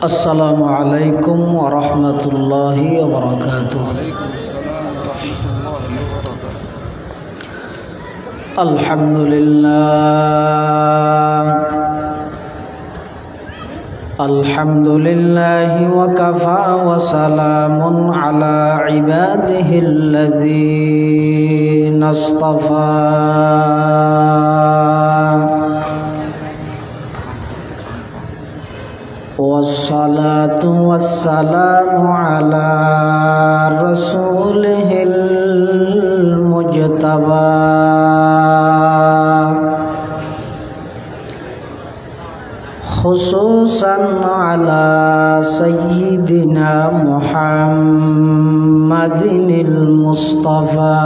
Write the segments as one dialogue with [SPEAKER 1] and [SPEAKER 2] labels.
[SPEAKER 1] अस्सलामु अलैकुम वरहमतुल्लाहि वबरकातुहू। अल्हम्दुलिल्लाहि वकफ़ा वसलामुन अला इबादिहिल्लज़ीना इस्तफ़ा। वस्सलातु वस्सलामु अला रसूलिहिल मुज्तबा। खुसूसन अला सय्यिदिना मुहम्मदिनिल मुस्तफ़ा।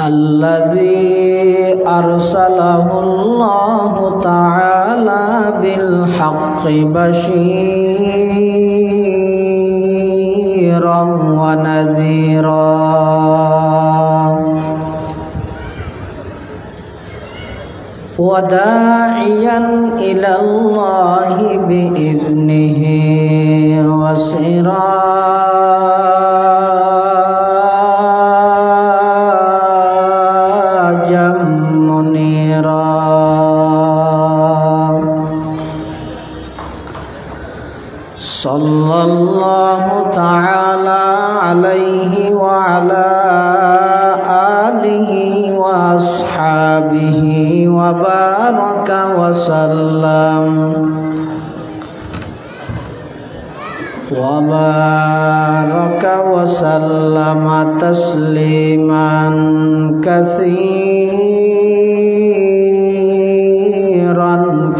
[SPEAKER 1] अल्लज़ी अरसलहुल्लाहु तआला बिल हक़्क़ि बशीरन व नज़ीरा व दाइयन इलल्लाहि बिइज़्निहि व सिराजम मुनीरा। सल्लल्लाहु तआला अलैहि व अला आलिहि व अस्हाबिहि व बारका व सल्लम तस्लीमान कसीरन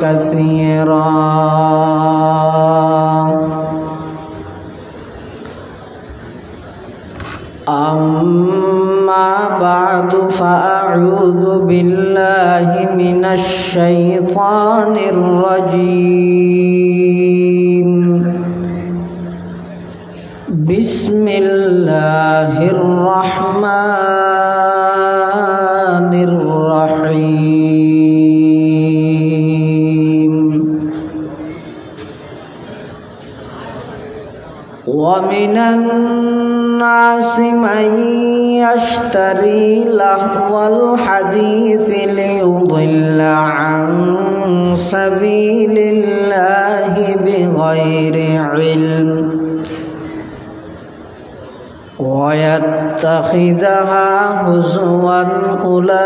[SPEAKER 1] कसीरा। अम्मा बादु फ़अऊज़ु बिल्लाहि मिनश शैतानिर रजीम। बिस्मिल्लाहिर रहमानिर रहीम। व मिनन नासि मन यश्तरी लहवल हदीस लियुदिल्ल अन सबीलिल्लाहि बिगैरि इल्म व यत्तखिज़हा हुज़वन उलाइका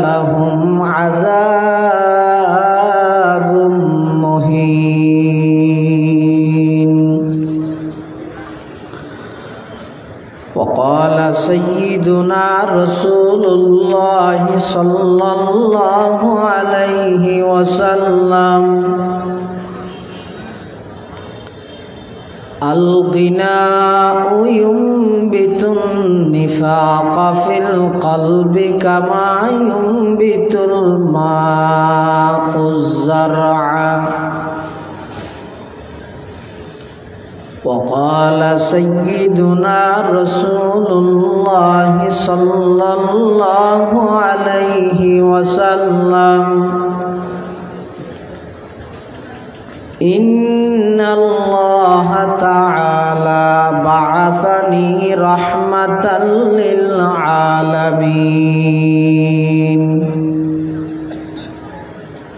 [SPEAKER 1] लहुम अज़ाबुम मुहीन। वक़ाल सय्यिदुना रसूलुल्लाह सल्लल्लाहु अलैहि वसल्लम अल-ग़िनाउ युंबितुन निफ़ाक़ फ़िल क़ल्बि कमा युंबितुल माउज़-ज़रअ। वक़ाल सय्यिदुना रसूलुल्लाह सल्लल्लाहु अलैहि वसल्लम इन्नल्लाह तआला बअसनी रहमतल लिल आलमीन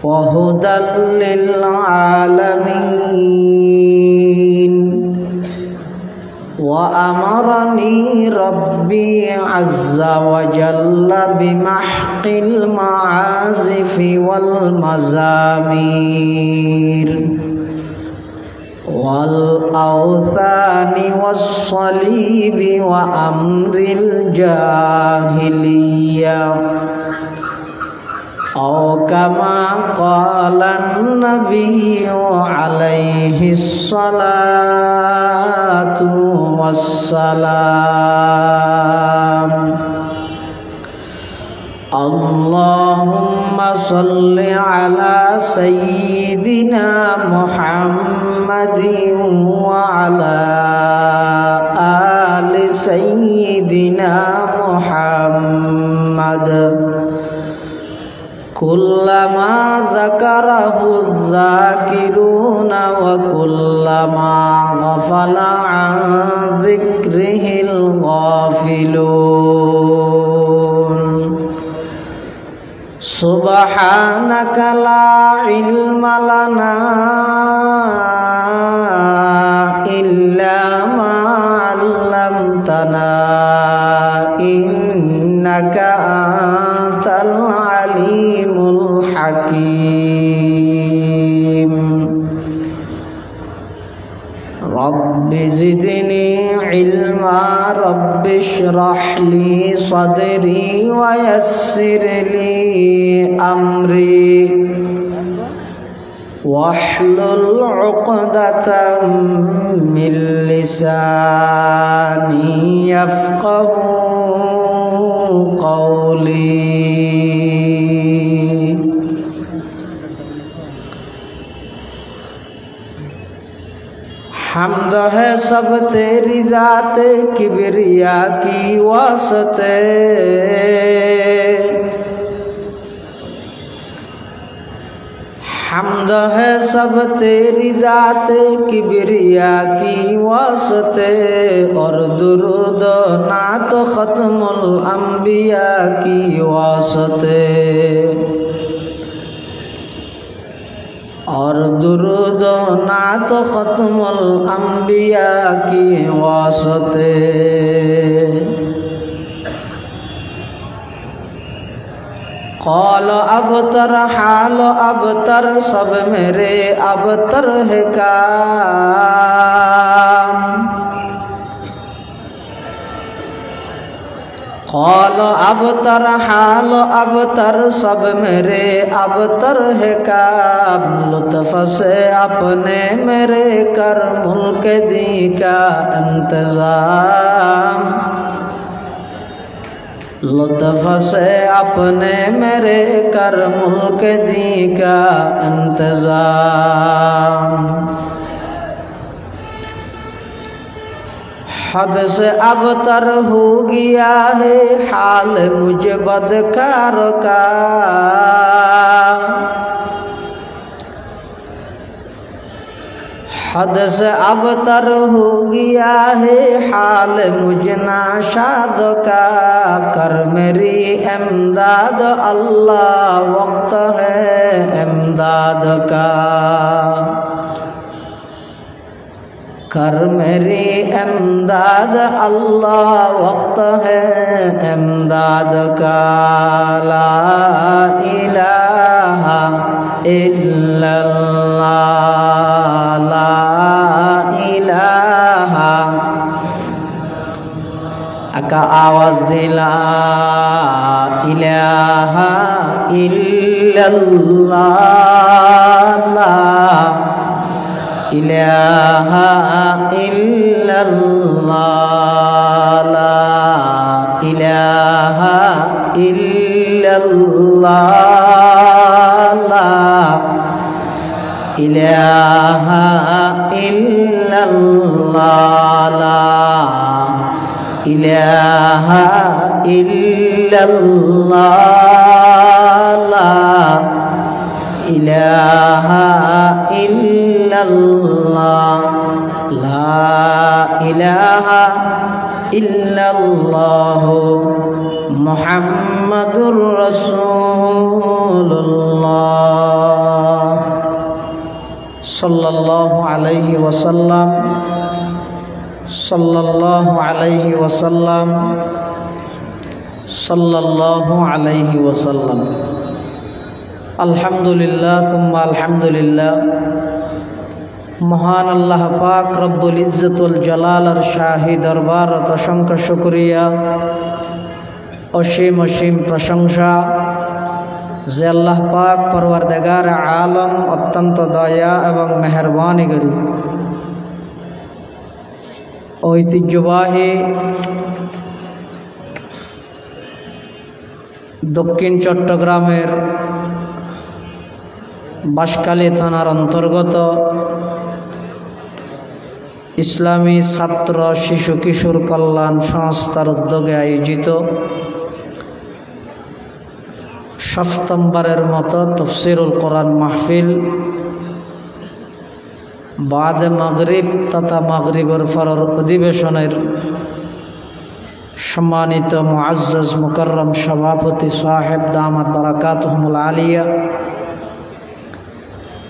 [SPEAKER 1] व हुदल लिल आलमीन व अमरनी रब्बी अज़्ज़ा व जल्ला बिमहक़िल मआज़िफ़ि वल मज़ामीर वल औसानी वस्सलीबि व अम्रिल जाहिलिया औ कमा क़ालन नबिय्यु अलैहिस्सलातु वस्सलाम। अल्लाहुम्मा सल्लि अला सय्यिदिना मुहम्मदिन व अला आलि सय्यिदिना मुहम्मद কুল্লামা যাকারাহু যাকিরুনা ওয়া কুল্লামা গাফালা আন যিকরিহিল গাফিলুন সুবহানাকা লা ইলমা লানা ইল্লা মা 'আল্লামতানা ইন্নাকা আনতাল আলিমুল হাকীম রব্বি জিদনি ইলমা রব্বি ইশরাহ লি সাদরি ওয়া ইয়াসসির লি আমরি واحلل عقدة من لساني يفقهوا قولي حمد ہے سب تیری ذات کبریا کی واسطے حمد ہے سب تیری ذات کبریا کی واسطے اور درود و نعت ختم الانبیاء کی واسطے اور درود و نعت ختم الانبیاء کی واسطے قال ابتر حال ابتر سب میرے ابتر ہے کام قال ابتر حال ابتر سب میرے ابتر ہے کام لطف سے اپنے میرے کر ملک دی کا انتظام लुत्फ़ से अपने मेरे कर मुल्क दी का इंतज़ाम हद से अबतर हो गया है हाल मुझ बदकार का हद से अबतर हो गया है हाल मुझ नाशाद का कर मेरी इमदाद अल्लाह वक्त है इमदाद का कर मेरी इमदाद अल्लाह वक्त है इमदाद का ला इलाहा इल्लल्लाह ला इलाहा का आवाज दिला इलाहा इल्लल्लाह ला इलाहा इल्लल्लाह ला इलाहा इल्लल्लाह ला इलाहा इल्लल्लाह ला इलाहा इल्लल्लाह ला इलाहा इल्लल्लाह ला इलाहा इल्लल्लाह मुहम्मदुर रसूलुल्लाह सल्लल्लाहु अलैहि वसल्लम सल्लल्लाहु अलैहि वसल्लम सल्लल्लाहु अलैहि वसल्लम अल्हम्दुलिल्लाह थुम्मा अल्हम्दुलिल्लाह महान अल्लाह पाक रब्बुल इज्जत वल जलालर शाही दरबार असंख्य शुक्रिया असीम असीम प्रशंसा जे अल्लाह पाक परवरदिगार आलम अत्यंत दया एवं मेहरबानी करी ऐतिह्यबाही दक्षिण चट्टग्रामेर बाँशखाली थानार अंतर्गत इस्लामी छात्र शिशु किशोर कल्याण संस्थार उद्योगे आयोजित সপ্তমবারের মতো তফসিরুল কোরআন মাহফিল বাদে মাগরিব তথা মাগরিবের ফরর অধিবেশনের সম্মানিত মুআজ্জাজ মুকাররম সভাপতি সাহেব দামাত বারাকাতুহুমুল আলিয়া,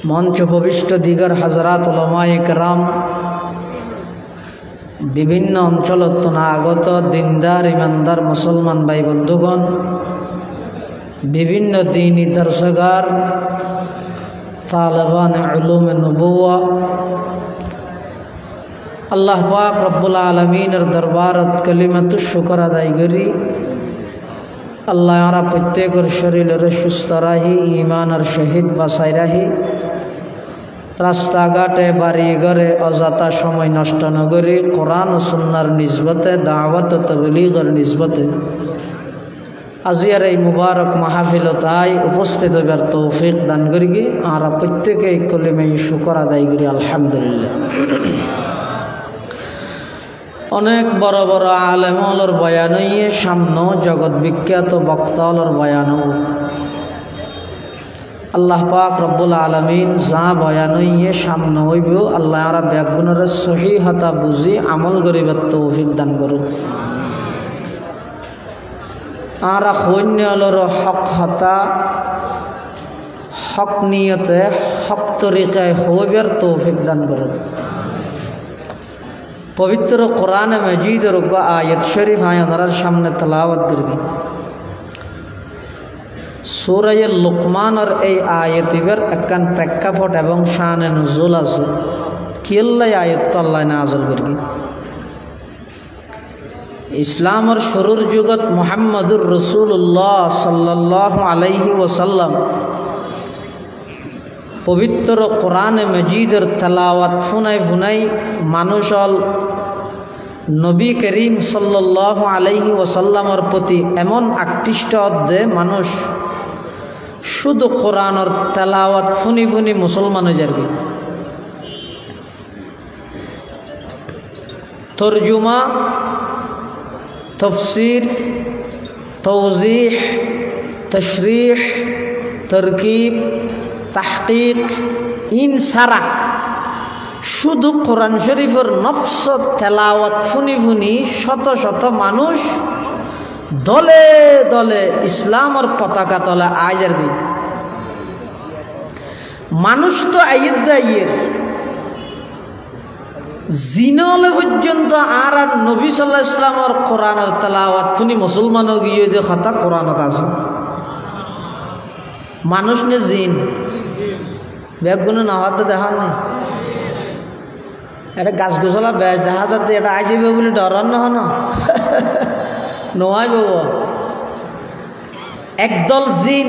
[SPEAKER 1] মঞ্চ উপবিষ্ট দিগর হযরত উলামায়ে কেরাম, বিভিন্ন অঞ্চলত আগত দিনদার ইমানদার মুসলমান ভাই বন্ধুগণ, বিভিন্ন দীনী দর্শগার, তালেবান উলুমে নবুয়া, আল্লাহ পাক রব্বুল আলমিনের দরবারত কালিমাতুশ শুকর আদায় করি। আল্লাহ আমরা প্রত্যেকের শরীরের সুস্থ রাহি, ইমানের সহিত বাঁচাই রাহি, রাস্তাঘাটে বাড়ি ঘরে অযথা সময় নষ্ট ন করি কোরআন ও সুন্নাহর নিসবতে দাওয়াত ও তাবলীগের নিসবতে আজিয়ার এই মুবারক মাহফিলতায় উপস্থিত হবার তৌফিক দান করি। আমরা প্রত্যেকে কলিমায় শুকর আদায় করি আলহামদুলিল্লাহ। অনেক বড় বড় আলেমর বয়ান হইয়ে সামনে জগৎ বিখ্যাত বক্তালর বয়ান, আল্লাহ পাক রব্বুল আলমিন যা বয়ান হইয়ে সামনে হইব আল্লাহ আমরা ব্যাগুণের সহিহতা বুঝি আমল করিবার তৌফিক দান করুন। আমরা সৈন্যলর হক হতা হক নিয়তে হক তরিকায় হইবার তৌফিক দান করুন। পবিত্র কোরআন মজিদের আয়াত শরীফ আপনার সামনে তেলাওয়াত করবি। সূরা লুকমানের এই আয়াতিবের একখান প্রেক্ষাপট এবং শানে নুজুল আছে। কিল্লাই আয়াত আল্লাহ নাযিল করবি। ইসলামের শুরুর যুগত মুহাম্মদুর রাসূলুল্লাহ সাল্লাল্লাহু আলাইহি ওয়াসাল্লাম পবিত্র কোরআনে মজিদের তেলাওয়াত ফুনাই ফুনাই মানুষল নবী করিম সাল্লাল্লাহু আলাইহি ওয়াসাল্লামের প্রতি এমন আকৃষ্ট দে মানুষ শুধু কোরআনের তেলাওয়াত ফুনি ফুনি মুসলমান হয়ে যাবে। তরজুমা, তফসির, তৌজিহ, তশরিহ, তরকিব, তাহকিক ইন সারা শুধু কোরআন শরীফের নফস তেলাওয়াত ফুনি ফুনি শত শত মানুষ দলে দলে ইসলামের পতাকা তলে আয় যাবি। মানুষ তো আইয়ের জিনলে পর্যন্ত আর নবী সাল্লাল্লাহু আলাইহি ওয়াসাল্লামের কোরআনের তেলাওয়াত ফুনি মুসলমান গিয়ে যে কথা কোরআনত আছে। মানুষ নে জিন ব্যাগগুলো না হতে দেখার নেই। এটা গাছ গোছলা বেশ দেখা যাতে এটা আই যাবে বলে ডরার নহন নয় বাবু। একদল জিন,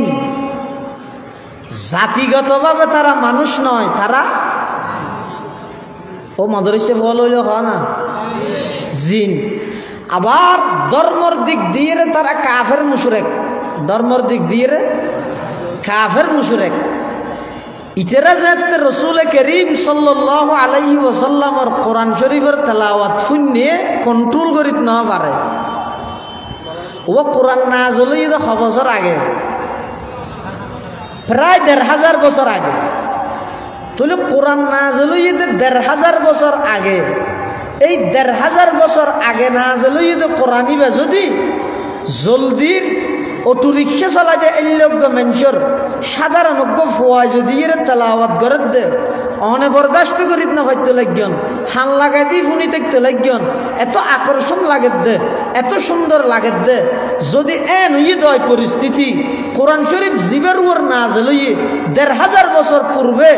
[SPEAKER 1] জাতিগতভাবে তারা মানুষ নয়, তারা ও মাদরিসে ফল হইল হয় না জিন। আবার ধর্মর দিক দিয়ে তারা কাফের মুশরিক, ধর্মর দিক দিয়ে কাফের মুশরিক। ইতেরা যাতে রসুল করিম সাল্লাল্লাহু আলাইহি ওয়াসাল্লামের কোরআন শরীফের তেলাওয়াত শুনিয়ে কন্ট্রোল করিত না পারে। ও কোরআন নাযিল হইতে 6 বছর আগে, প্রায় 1500 বছর আগে। তাহলে কোরআন নাযিল হইতে 1500 বছর আগে, এই 1500 বছর আগে নাযিল হইতে কোরআনিবা যদি জলদির অটো রিক্সা চলাই দে এল্লজ্ঞ মানুষের সাধারণ ফুয়া যদি এর তেলাওয়াত করে দে অনে বরদাস্ত করিত না হইতে লাগন, হান লাগাই দিয়ে শুনি দেখতে লাগন, এত আকর্ষণ লাগে দে, এত সুন্দর লাগে দে। যদি এন হইয়ে দেয় পরিস্থিতি কোরআন শরীফ জীবের ওর নাযিল হইয়ে 1500 বছর পূর্বে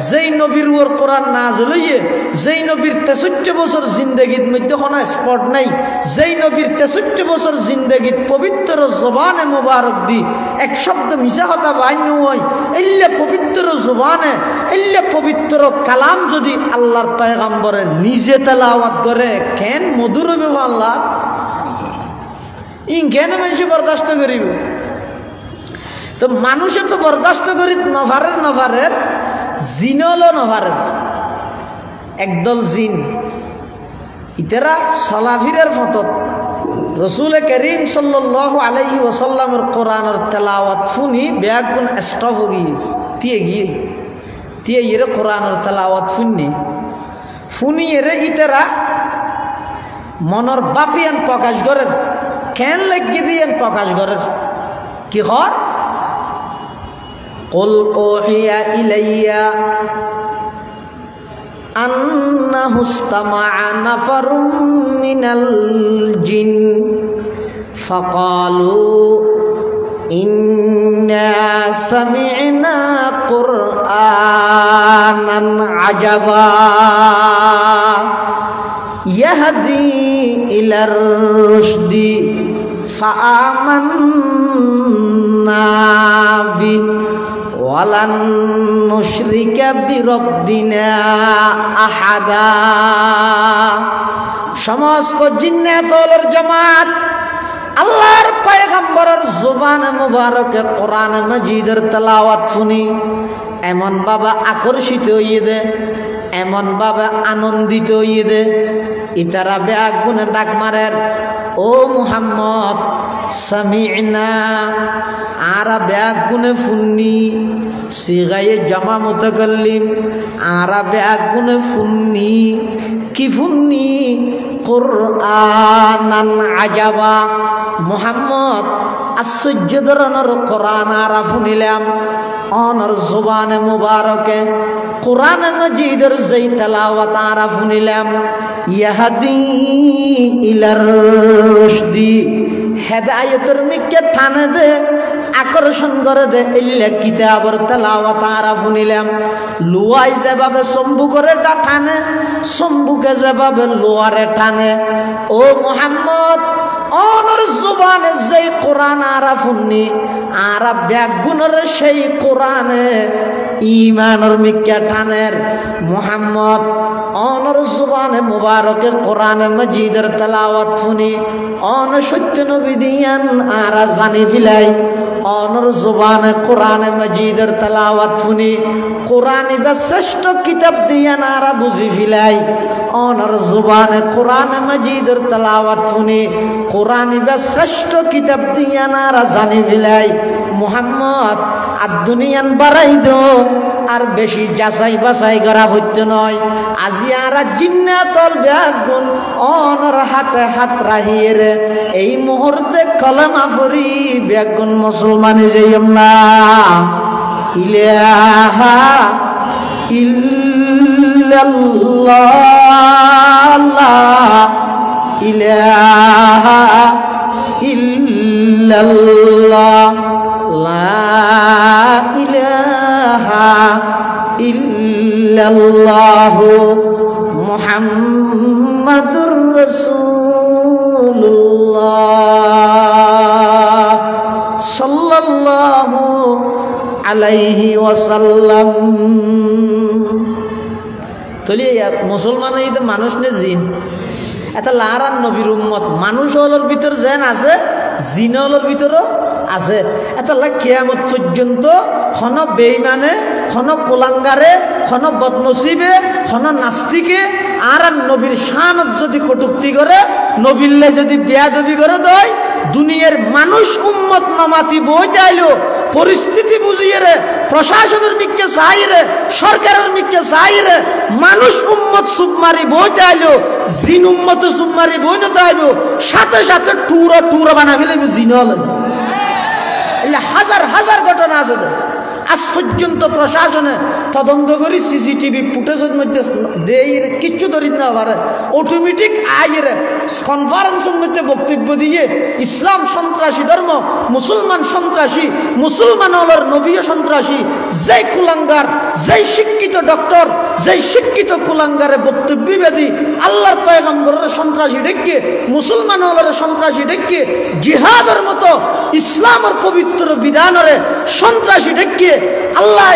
[SPEAKER 1] যেই নবীর ওর কোরআন নাযিল হইয়ে, যেই নবীর 63 বছর জিন্দেগির মধ্যে কোনো স্পট নাই, যেই নবীর 63 বছর জিন্দেগিত পবিত্র জবানে মুবারক দি এক শব্দ মিশা কথা বাইন হয়, এল্লে পবিত্র জবানে এল্লে পবিত্র কালাম যদি আল্লাহর পয়গম্বরে নিজে তেলাওয়াত করে কেন মধুর হবে আল্লাহ ইন কেন মানুষ বরদাস্ত করিব। তো মানুষে তো বরদাস্ত করি নভারের জিনলও নভারের। একদল জিন ইতেরা চলাফিরের ফতত রসুল করিম সাল্লাল্লাহু আলাইহি ওয়াসাল্লামের কোরআনের তেলাওয়াত শুনি বেগুন স্টপ গিয়ে তিয়ে এর কোরআনের তেলাওয়াত শুনি এর ইতেরা মনের বাপিয়ান প্রকাশ করেন কেন লাগিয়ে দিয়েন প্রকাশ করেন কি হর কুল ওহিয়া ইলাইয়া আন্নাহু ইসতামা'a নাফারুম মিনাল জিন ফাকালু ইন্না সামি'না কুরআনান আজাবা ইয়াহদি ইলার রুশদি ফাআমান্না বি ওয়ালান নুশরিকা বিরাব্বিনা আহাদা। সমস্ত জিন্নাতুল জামাত আল্লাহর পয়গম্বরের জবানে মুবারকে কোরআন মাজিদের তেলাওয়াত শুনি এমন ভাবে আকর্ষিত হইয়ে দে, এমন ভাবে আনন্দিত হইয়ে দে, ইতারা ব্যাগ গুনে ডাক মারের ও মুহাম্মদ সামি'না, আরা ব্যাগ গুনে ফুন্নি সিগায়ে জামা মুতাকাল্লিম, আরা ব্যাগ গুনে ফুন্নি কি ফুন্নি কুরআনান আজাবা, মুহাম্মদ আশ্চর্য ধরনের কোরআন আরা ফুনিলাম অনর জবানে মুবারকে কোরআন মাজিদের যেই তেলাওয়াত আরা ফুনিলাম ইয়াহদি ইলার রুশদি, হেদায়েতের মিকে টানে দে আকর্ষণ করে দে ইল্লা কিতাবের তেলাওয়াত আরা ফুনিলাম। লুয়াই যেভাবে সম্বু করে টানে সম্বুকে যেভাবে লোয়ারে টানে ও মুহাম্মদ অনর জবানে যেই কোরআন আরা ফুননি আরা ব্যাগুনের সেই কোরআনে ইমানের মিকে টানের মুহাম্মদ অনর জবানে মুবারকে কোরআন মাজিদের তেলাওয়াত শুনি অন সত্য নবী দিয়ান আরা জানি ফিলাই অনর জবানে কোরআন মাজিদের তেলাওয়াত শুনি কোরআন বা শ্রেষ্ঠ কিতাব দিয়ান আরা বুঝি ফিলাই অনর জবানে কোরআন মাজিদের তেলাওয়াত শুনি কোরআন বা শ্রেষ্ঠ কিতাব দিয়ান আরা জানি ফিলাই মুহাম্মদ আর দুনিয়ান বাড়াই দো আর বেশি যাচাই বাছাই করা হইতে নয়। আজি আরা জিন্নাতুল বেগুন অনর হাতে হাত রাহিয়ে রে এই মুহূর্তে কলমা পড়ি বেগুন মুসলমানি যাইম না ইলাহা ইল্লাল্লাহ ইলাহা ইল্লাল্লাহ লা ইলাহা ইল্লাল্লাহু মুহাম্মাদুর রাসূলুল্লাহ সাল্লাল্লাহু আলাইহি ওয়াসাল্লাম। তলি মুসলমান এই তো মানুষ নে জিন এটা লারান নবীর উম্মত মানুষ হলোর ভিতর যেন আছে জিন হলোর ভিতরও আছে। এটা কিয়ামত পর্যন্ত হন বেঈমানে হন কোলাঙ্গারে হন বদনসিবে হন নাস্তিকে আর নবীর শানত যদি কটুক্তি করে নবীল্লে যদি বেয়াদবি করে দেয় দুনিয়ার মানুষ উম্মত নামাতি বই চাইলো পরিস্থিতি বুঝিয়ে রে প্রশাসনের মিকে চাই রে সরকারের মিকে চাই রে মানুষ উম্মত সুবমারি বই চাইলো জিন উম্মত সুবমারি বই না চাইবো সাথে সাথে টুরা বানা ফেলে জিন হলেন। হাজার হাজার ঘটনা আছে আজ পর্যন্ত প্রশাসনে তদন্ত করি সিসিটিভি ফুটেজের মধ্যে দেই কিচ্ছু ধরি না পারে অটোমেটিক আইরে কনফারেন্সের মধ্যে বক্তব্য দিয়ে ইসলাম সন্ত্রাসী ধর্ম মুসলমান সন্ত্রাসী মুসলমান হলর নবীয় সন্ত্রাসী যেই কুলাঙ্গার যেই শিক্ষিত ডক্টর যেই শিক্ষিত কুলাঙ্গারে বক্তব্যবাদী আল্লাহর পয়গম্বরের সন্ত্রাসী ডেকে মুসলমান হলর সন্ত্রাসী ডেকে জিহাদের মতো ইসলামের পবিত্র বিধানরে সন্ত্রাসী ডেকে আল্লাহ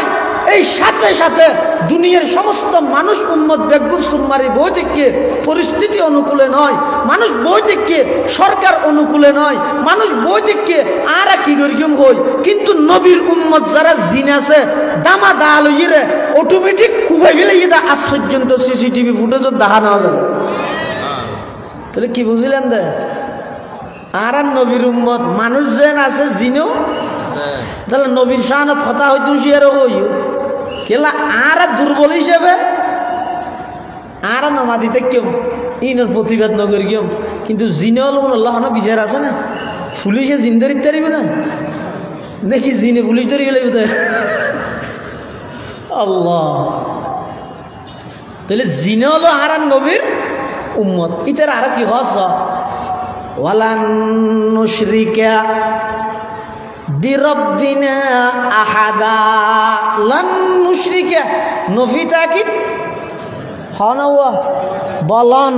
[SPEAKER 1] এই সাথে সাথে দুনিয়ার সমস্ত মানুষ উম্মত বেগুন সুম্মারি বই দেখে পরিস্থিতি অনুকূলে নয়, মানুষ বই দেখে সরকার অনুকূলে নয়, মানুষ বই দেখে আর কি করিম হই, কিন্তু নবীর উম্মত যারা জিন আছে দামা দাল ইয়ে অটোমেটিক কুফে গেলে ইয়ে আজ পর্যন্ত সিসিটিভি ফুটেজ দেখা নেওয়া যায়। তাহলে কি বুঝলেন দে আর নবীর উম্মত মানুষ যেন আছে জিনও তাহলে নবীর শানত কথা হয়তো শিয়ারও হইও কেলা আর দুর্বল হিসেবে আর নমাদিতে কেউ ইনের প্রতিবাদ নগর কেউ কিন্তু জিনে হল আল্লাহ বিচার আছে না পুলিশে জিন ধরিতে পারিবে না দেখি জিনে পুলিশ ধরি গেলে আল্লাহ তাহলে জিনে হলো আর নবীর উম্মত ইতার আর কি হস ওয়ালান নুশরিকা বিরব্বিনা আহাদা লান নুশরিকা নফি তাকিদ হনওয়া বলন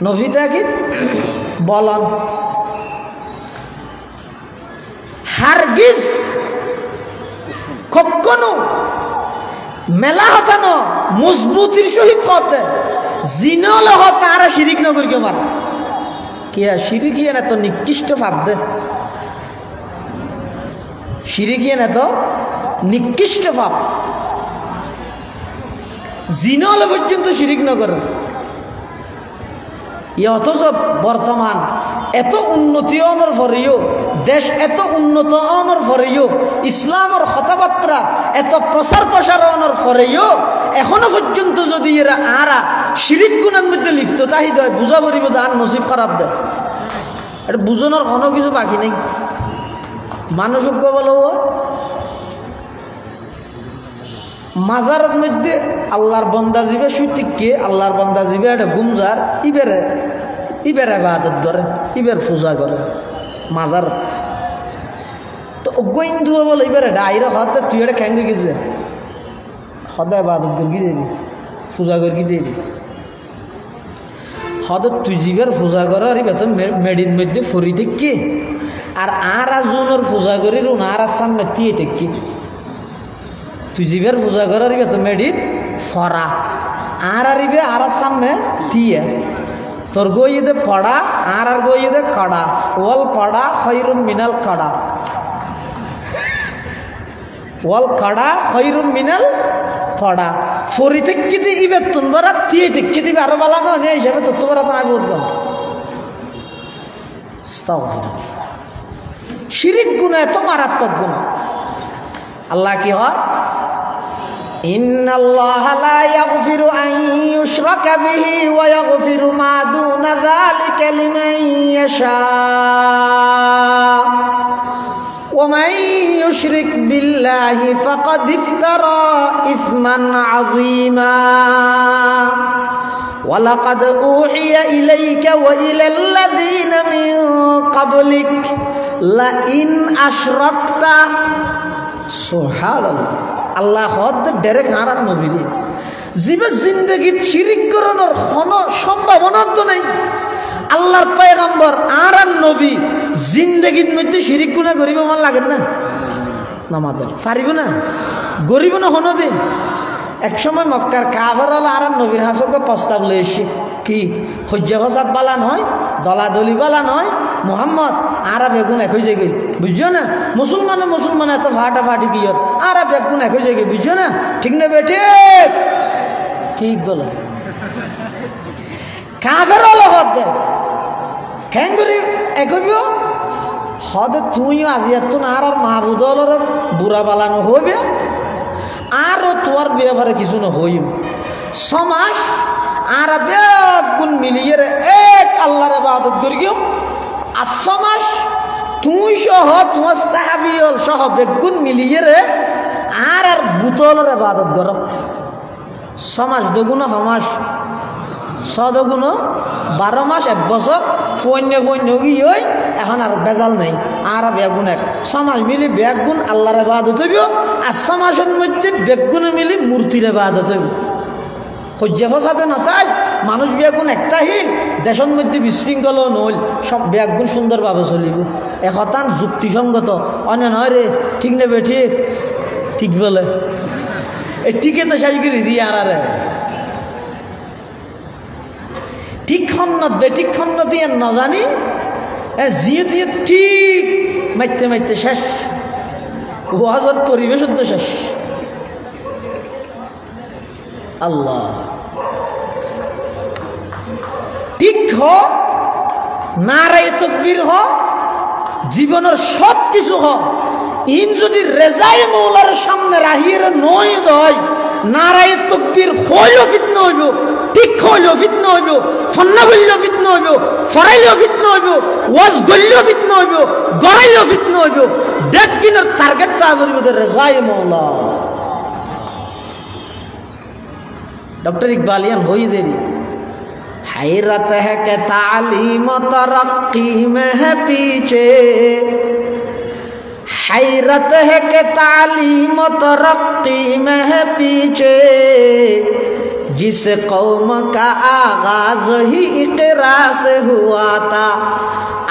[SPEAKER 1] নফি তাকিদ বলন হারগিজ কখনো মেলা হতানো মজবুতির সহিত হতে জিনল হতে আর শিরিক নগর কে মার কিয়া শিরিকিয়া না তো নিকৃষ্ট ভাব দে শিরিকিয়া না তো নিকৃষ্ট ভাব জিনল পর্যন্ত শিরিক নগর অথচ বর্তমান এত উন্নতি অনর ফরেও দেশ এত উন্নত অনর ফরেও ইসলামের কথাবার্তা এত প্রচার প্রসার অনর ফরেও এখনো পর্যন্ত যদি এরা আরা শিরিক গুণের মধ্যে লিপ্ত তাহি দেয় বুঝা করিব আর নসিব খারাপ দেয় এটা বুঝানোর কোনো কিছু বাকি নেই মানুষজ্ঞ বলো মাজারের মধ্যে আল্লাহর বন্দা জীবে সুতিককে আল্লাহর বন্দা জীবে একটা গুমজার ইবের ইবাদত করে ইবের পূজা করে মাজার তো অজ্ঞ হিন্দু বলে ইবের ডাইরা হতে তুই এটা খ্যাঙ্গে গেছে সদায় ইবাদত করি দেবি পূজা করি দেবি হদ তুই জীবের পূজা করে আর ইবে তো মেডির মধ্যে ফরি দেখি আর জনের পূজা করি আর সামনে তিয়ে দেখি তুই জীবের পূজা করার ইবে তো মেডিত ফরা আর ইবে আর সামনে দিয়ে তোর গইদে পড়া আর গইদে কড়া ওয়াল পড়া খৈরুন মিনাল কড়া ওয়াল কড়া খৈরুন মিনাল পড়া ফরি থেকে দি ইবে তুনবারা দিয়ে দেখে দিবে আরো বালানো নেই হিসাবে তো তোমরা তো আমি বলতাম শিরিক গুনাহ এত মারাত্মক গুনাহ আল্লাহ কি হয় ইন্নাল্লাহা লা ইয়াগফিরু আন ইউশরাকা বিহি ওয়া ইয়াগফিরু মা দুনা যালিকা লিমান ইয়াশা ওয়া মান ইউশরিক বিল্লাহি ফাকাদ ইফতারা ইসমান আযীমা ওয়া লাকাদ উহিয়া ইলাইকা ওয়া ইলাল লাযীনা মিন ক্বাবলিক লা ইন আশরাকতা সুবহানাল্লাহ আল্লাহ হদ ডাইরেক্ট হারার নবী রে জীবে জিন্দেগীত শিরিক করানোর কোনো সম্ভাবনা তো নাই আল্লাহর পয়গম্বর আর নবী জিন্দেগীর মধ্যে শিরিক গুনাহ করিব মন লাগে না নামাজের পারিব না গরিব না হনো দিন এক সময় মক্কার কাফেররা আর নবীর হাসকে প্রস্তাব লই এসে কি হজ্জা হজাত বালা নয় দলাদলি বালা নয় মোহাম্মদ আরা বেগুন এক হয়ে যায় বুঝছো না মুসলমান এত ফাটাফাটি কি আরা বেগুন এক হয়ে যায় বুঝছো না ঠিক না বেটে ঠিক বলো কাফের হলো হদ দে খেঙ্গুরি একইব হদ তুইও আজি এত না আর মাহবুদ বুড়া বালানো হইবে আর তোর ব্যাপারে কিছু না হইব সমাজ আর বেগুন মিলিয়ে এক আল্লাহর ইবাদত করিও আর সমাজ তুই সহ তোমার সাহাবিয়ল সহ বেগুন মিলিয়ে আর বুতলের ইবাদত কর সমাজ দগুণ সমাজ সদগুণ 12 মাস 1 বছর ফৈন্য গিয়ে এখন আর বেজাল নেই আর বেগুন এক সমাজ মিলি বেগুন আল্লাহর ইবাদত হইব আর সমাজের মধ্যে বেগুন মিলি মূর্তির ইবাদত হইব হজ্জা ফসাদে নতাই মানুষ বেগুন একটাহীন দেশের মধ্যে বিশৃঙ্খল নইল সব বেগুন সুন্দরভাবে চলিব একতান যুক্তিসঙ্গত অন্য নয় রে ঠিক নেবে ঠিক ঠিক বলে এই ঠিকে তো শেষ করে দিয়ে আরে ঠিক খন্নত বেঠিক খন্নত দিয়ে নজানি জিয়ে দিয়ে ঠিক মাইতে শেষ ওয়াজের পরিবেশ তো শেষ আল্লাহ ঠিক নারায়ে তাকবীর হ, জীবনের সব কিছু হ, ইন যদি রেজায়ে মৌলার সামনে রাহিয়ে নয় দয়, নারায়ে তাকবীর হইলেও ফিতনা হইব, ঠিক হইলেও ফিতনা হইব, ফন্না হইলেও ফিতনা হইব, ফরাইলেও ফিতনা হইব, ওয়াজ গইলেও ফিতনা হইব, গড়াইলেও ফিতনা হইব। দেখ কিনার টার্গেটটা হইব রেজায়ে মৌলা। डॉक्टर इकबालियन हो ही देरी। हैरत है कि तालीम तरक्की में है पीछे, हैरत है कि तालीम तरक्की में है पीछे, जिस कौम का आगाज ही इक़रा से हुआ था,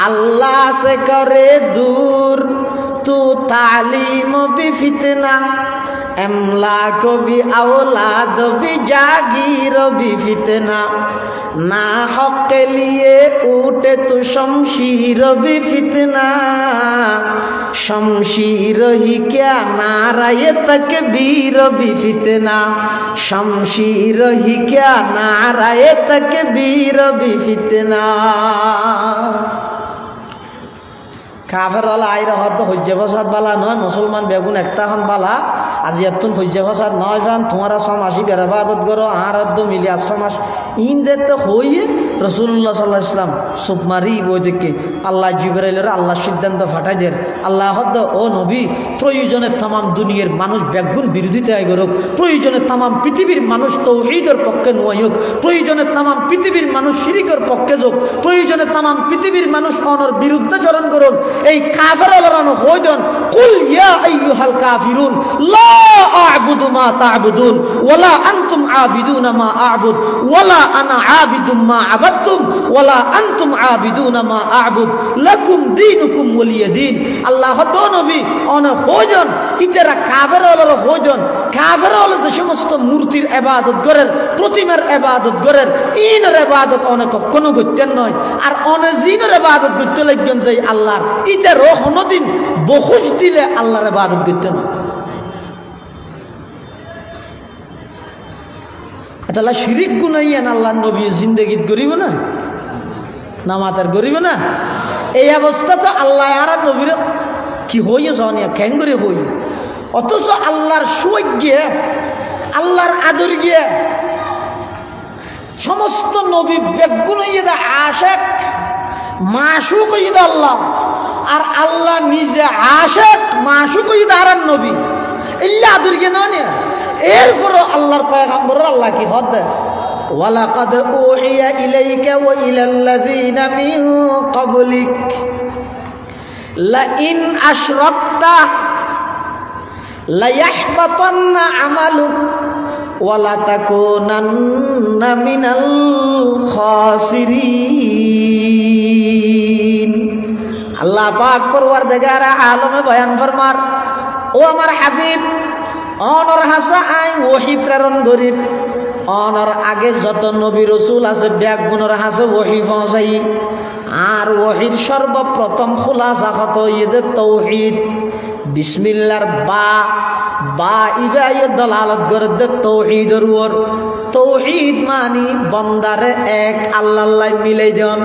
[SPEAKER 1] अल्लाह से करे दूर तू तालीम भी फितना, एमलाक भी औलाद भी जागीर भी फितना, ना हक के लिए उठे तो शमशीर भी फितना, शमशीर ही क्या नाराए तकबीर भी फितना, शमशीर ही क्या नाराए तकबीर भी फितना। কাফের ওলা আইরা হয়তো হজ্য ফসাদ বালা নয়, মুসলমান বেগুন একটা হন বালা, আজি এতুন হজ্য ফসাদ নয় ফান তোমারা সমাসি বেড়াবাদত করো আর অর্ধ মিলি আর সমাস ইন যেতে হইয়ে রসুল্লাহ সাল্লাহ ইসলাম সুপ মারি বই দেখে আল্লাহ জিবরাইলের আল্লাহ সিদ্ধান্ত ফাটাই দেন। আল্লাহ হদ্দ ও নবী প্রয়োজনে তামাম দুনিয়ার মানুষ বেগুন বিরোধিতায় করুক, প্রয়োজনে তামাম পৃথিবীর মানুষ তৌহিদের পক্ষে নয় হোক, প্রয়োজনে তামাম পৃথিবীর মানুষ শিরিকের পক্ষে যোগ, প্রয়োজনে তামাম পৃথিবীর মানুষ অনর বিরুদ্ধে চরণ করুন। এই কাফেররা হইদন কুল ইয়া আইয়ুহাল কাফিরুন লা আ'বুদু মা তা'বুদুন ওয়ালা আনতুম আবিদুনা মা আ'বুদ ওয়ালা আনা আবিদুম মা আবাদতুম ওয়ালা আনতুম আবিদুনা মা আ'বুদ লাকুম দীনুকুম ওয়ালিয়া দীন। আল্লাহ তো নবী অন হইদন ইতারা কাফেররা হইদন, কাফেররা যে সমস্ত মূর্তির ইবাদত করেন, প্রতিমার ইবাদত করেন, ইনের ইবাদত অনেক কখনো করতেন নয়, আর অনেক জিনের ইবাদত করতে লাগবেন যে আল্লাহর ইতে রহনদিন বহুশ দিলে আল্লাহর ইবাদত করতে না। তাহলে শিরিক গুনাইয়ান আল্লাহ নবী জিন্দেগিত করিব না, নামাতার করিব না। এই অবস্থা তো আল্লাহ আর নবীর কি হইয়ে জানিয়া কেন করে হই, অথচ আল্লাহর সুখ গিয়ে আল্লাহর আদর গিয়ে সমস্ত নবী বেগুন হইয়া আশেক মাসুক হইয়া আল্লাহ, আর আল্লাহ নিজে আশেক মাসুক হইয়া আর নবী ইল্লা আদর গিয়ে না নিয়া। এরপরও আল্লাহর পয়গম্বর আল্লাহ কি হদ দেয় ওয়ালাকাদ উহিয়া ইলাইকা ওয়া ইলাল্লাযীনা মিন ক্বাবলিক লা ইন আশরাকতা লা ইয়াহবাতান্না আমালুক ওয়া লা তাকুনান্না মিনাল খাসিরিন। আল্লাহ পাক পরওয়ারদিগার আলমে বয়ান ফরমার, ও আমার হাবিব অনর হাসা আই ওহী প্রেরণ করির, অনর আগে যত নবী রসুল আছে ব্যাগ গুণর হাসে ওহী পৌঁছাই, আর ওহীর সর্বপ্রথম খুলাসা কত ঈদ তৌহিদ। বিসমিল্লাহর বা বা ইবা ইয়ে দলালত করে দে তৌহিদের ওর। তৌহিদ মানি বন্দারে এক আল্লাহ মিলাই দেন।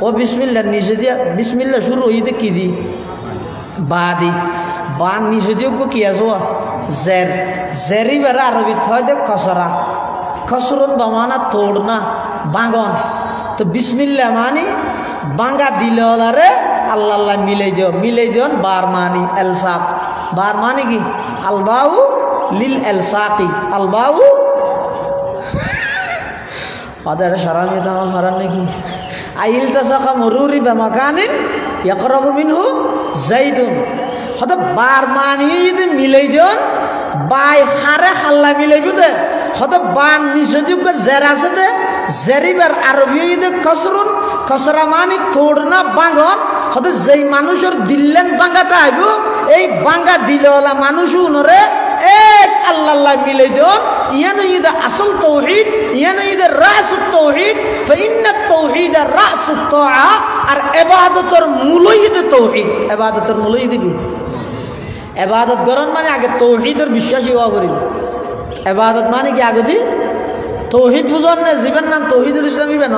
[SPEAKER 1] ও বিসমিল্লাহ নিচে দিয়া বিসমিল্লাহ শুরু হইতে কি দি বা দি, বা নিচে দিয়ে কি আছো জের, জেরি বেড়া আরবি হয় দে খসরা, খসরুন বামানা তোড় না বাঙ্গন। তো বিসমিল্লাহ মানি বাঙ্গা দিলে আল্লাহ মিলাই দিও, মিলাই দিও বার মানি এলসাক। বার মানে কি আলবাউ লিল এলসাকি, আলবাউ আদা সারামি তামাল হারান নাকি আইল তাসাকা মরুরি বেমাকানিন ইয়াকরাবু মিনহু যাইদুন। হয়তো বার মানি যদি মিলাই দিন বাই হারে হাল্লা মিলাইব দে, হয়তো বার নিষেধ জের আছে দে জেরিবার আরবি দে খসরুন, খসরা মানি তোড় না বাঙ্গন। হয়তো যেই মানুষের দিল্লেন বাঙ্গাতে আইব এই বাঙ্গা দিলওয়ালা মানুষ উনরে এক আল্লাহ মিলাই দিন। ইয়ানো ইদা আসল তৌহিদ, ইয়ানো ইদা রাসুত তৌহিদ, ফাইন্নাত তৌহিদ রাসুত তাআ। আর ইবাদতের মূলই দে তৌহিদ, ইবাদতের মূলই দে কি ইবাদত করন মানে আগে তৌহিদের বিশ্বাসী হওয়া করিব। ইবাদত মানে কি আগে দি তৌহিদ বুঝন না, জীবন নাম তৌহিদুল ইসলামী বেন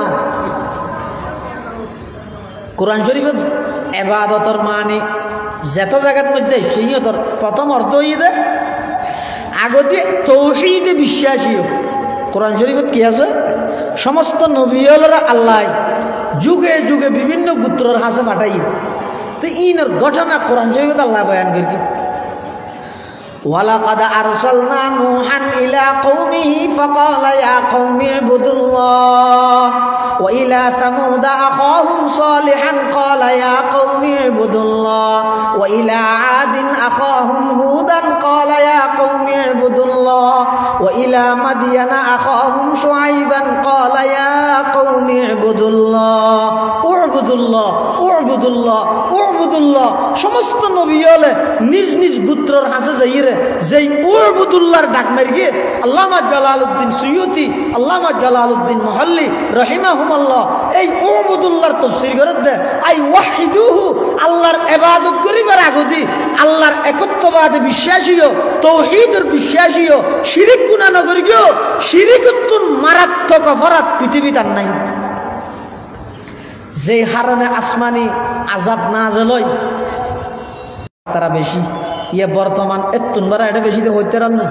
[SPEAKER 1] কোরআন শরীফের ইবাদতের মানে যত জায়গার মধ্যে সেইয়তর প্রথম অর্থ হইয়ে আগতে তৌহিদে বিশ্বাসীও। কোরআন শরীফত কি আছে? সমস্ত নবীরা আল্লাহ যুগে যুগে বিভিন্ন গোত্রর হাসে পাঠাই, তো ইনর ঘটনা কোরআন শরীফত আল্লাহ বয়ান করি। ওয়ালাকাদ আরসালনা নূহান ইলা কওমিহি ফাকালা ইয়া কওমি ইবুদুল্লাহ ওয়া ইলা সামুদ আখাহুম সালিহান ক্বালা ইয়া কওমি ইবুদুল্লাহ ওয়া ইলা আদিন আখাহুম হুদান ক্বালা ইয়া কওমি ইবুদুল্লাহ ওয়া ইলা মাদিয়ানা আখাহুম শুআইবান ক্বালা ইয়া কওমি ইবুদুল্লাহ উবুদুল্লাহ উবুদুল্লাহ উবুদুল্লাহ। সমস্ত নবী হলে নিজ নিজ গোত্রর হাসে যাইরে যেই উবুদুল্লাহর ডাক মারি গিয়ে আল্লামা জালালউদ্দিন সুয়ুতি, আল্লামা জালালউদ্দিন মুহাল্লি রহিমাহুমাল্লাহ এই উবুদুল্লাহর তাফসীর করে দে আই ওয়াহিদুহু, আল্লাহর ইবাদত করিবার আগতি আল্লাহর একত্ববাদে বিশ্বাসীও, তৌহিদের বিশ্বাসীও, শিরিক গুনাহ নগরি গিয়ে শিরিকতুন মারাত্মক অপরাধ পৃথিবীতে আর নাই। যে হারণে আসমানি আযাব নাযিল হয় তারা বেশি ইয়ে বর্তমান এতুনবার এটা বেশি হইতে রান না।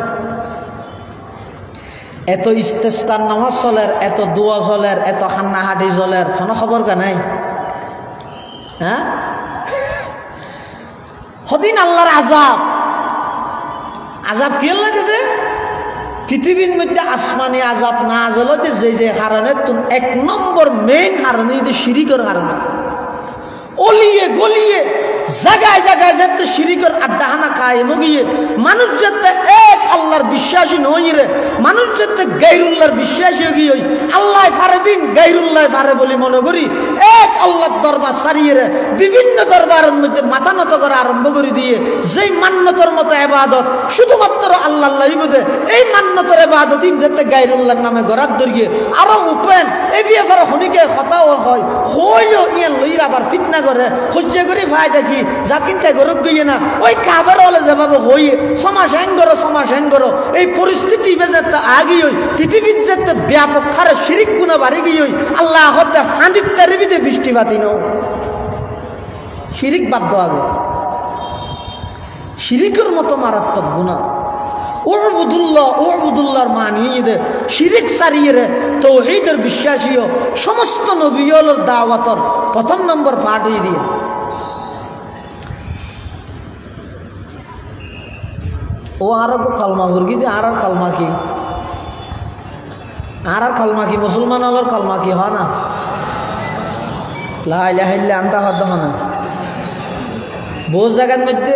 [SPEAKER 1] এত ইস্তেস্কার নামাজ চলের, এত দোয়া চলের, এত হান্নাহাটি চলের, কোনো খবর কা নাই। হ্যাঁ, সদিন আল্লাহর আযাব আযাব কি হল দিতে পৃথিবীর মধ্যে আসমানি আযাব না আজল যে কারণে তুমি এক নম্বর মেইন কারণে যদি শিরিকের কারণে অলিয়ে গলিয়ে জায়গায় জায়গায় যাতে শিরিকের আড্ডাহানা কায়েম গিয়ে মানুষ যাতে এক আল্লাহর বিশ্বাসী নই রে, মানুষ যাতে গায়রুল্লাহর বিশ্বাসী গিয়ে আল্লাহ ফারে দিন গায়রুল্লাহ ফারে বলে মনে করি এক আল্লাহর দরবার সারিয়ে রে বিভিন্ন দরবারের মধ্যে মাথা নত করা আরম্ভ করে দিয়ে যেই মান্যতর মতো ইবাদত শুধুমাত্র আল্লাহর মধ্যে এই মান্যতর ইবাদত যাতে গায়রুল্লাহর নামে গড়াত ধরিয়ে আরো উপেন এই ব্যাপারে হনিকে কথাও হয় হইও ইয়ান লইরা আবার ফিতনা করে খুঁজে করে ফায়দা কি জাকিন কে গরব গিয়ে না ওই কাফের হলে যেভাবে হইয়ে সমাজ হ্যাং করো এই পরিস্থিতি বেজাতে আগি হই পৃথিবীর যেতে ব্যাপক হারে শিরিক গুনাহ বাড়ি গিয়ে হই আল্লাহ হতে হান্দিত তারিবিতে বৃষ্টিপাতি নাও শিরিক বাধ্য আগে শিরিকের মতো মারাত্মক গুনাহ উবুদুল্লাহর মানিয়ে দে শিরিক সারিয়ে রে তৌহিদের বিশ্বাসীও সমস্ত নবীর দাওয়াতর প্রথম নম্বর পাঠিয়ে দিয়ে ও আর কালমা মুরগি দিয়ে আর কালমা কি আর কালমা কি মুসলমান হলোর কালমা কি হয় না লা ইলাহা ইল্লা আনতা না বহু জায়গার মধ্যে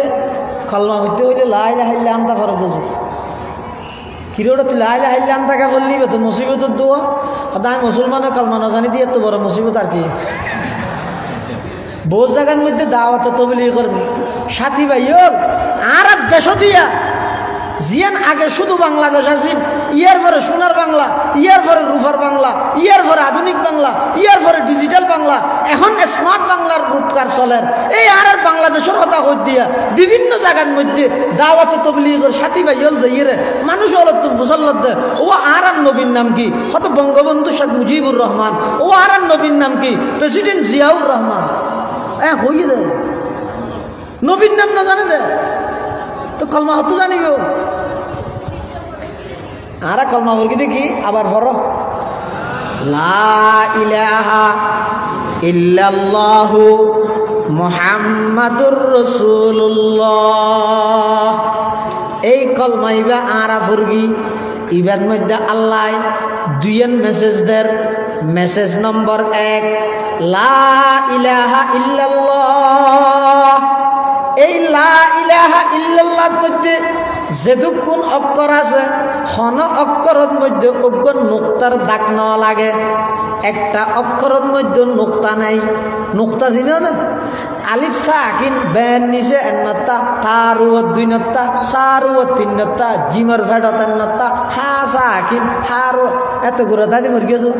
[SPEAKER 1] কালমা হইতে হইলে লা ইলাহা ইল্লা আনতা ফরজ কিরোটা তুই লা ইলাহা ইল্লা আনতাকে বললি তো মুসিবতের দোয়া আমি মুসলমানের কালমা না জানি দিয়ে এত বড় মুসিবত আর কি বহু জায়গার মধ্যে দাওয়াতে তবলিগ করবি সাথী ভাই আর দেশ দিয়া জিয়ান আগে শুধু বাংলাদেশ আছিল ইয়ার পরে সোনার বাংলা, ইয়ার পরে রূপার বাংলা, ইয়ার পরে আধুনিক বাংলা, ইয়ার পরে ডিজিটাল বাংলা, এখন স্মার্ট বাংলার রূপকার চলের এই আর বাংলাদেশের কথা হইত দিয়া বিভিন্ন জায়গার মধ্যে দাওয়াতে তবলিগের সাথী ভাই হল যাইয়ে মানুষ হল তো মুসল্লাদ দে ও আর নবীর নাম কি কত বঙ্গবন্ধু শেখ মুজিবুর রহমান, ও আর নবীর নাম কি প্রেসিডেন্ট জিয়াউর রহমান, হইয়ে দে নবীর নাম না জানে দে তো কলমা হতো জানিব আর কলমা বলকি দেখি আবার ভরো লা ইলাহা ইল্লাল্লাহু মুহাম্মাদুর রাসূলুল্লাহ এই কলমা ইবা আরা ফুরগি ইবার মধ্যে আল্লাহ দুইয়ের মেসেজ দের মেসেজ নম্বর 1 লা ইলাহা ইল্লাল্লাহ এই লা ইলাহা ইল্লাল্লাহর মধ্যে যেদুকুন অক্ষর আছে খন অক্ষরের মধ্যে অজ্ঞর নুক্তার দাগ ন লাগে একটা অক্ষরের মধ্যে নুক্তা নাই নুক্তা ছিল না আলিফ সাকিন বেন নিচে এন্নতা তারু দুই নত্তা সারু তিন নত্তা জিমর ভেড়ত এন্নতা হা সাকিন হারু এত গুড়া দাদি মর গিয়েছো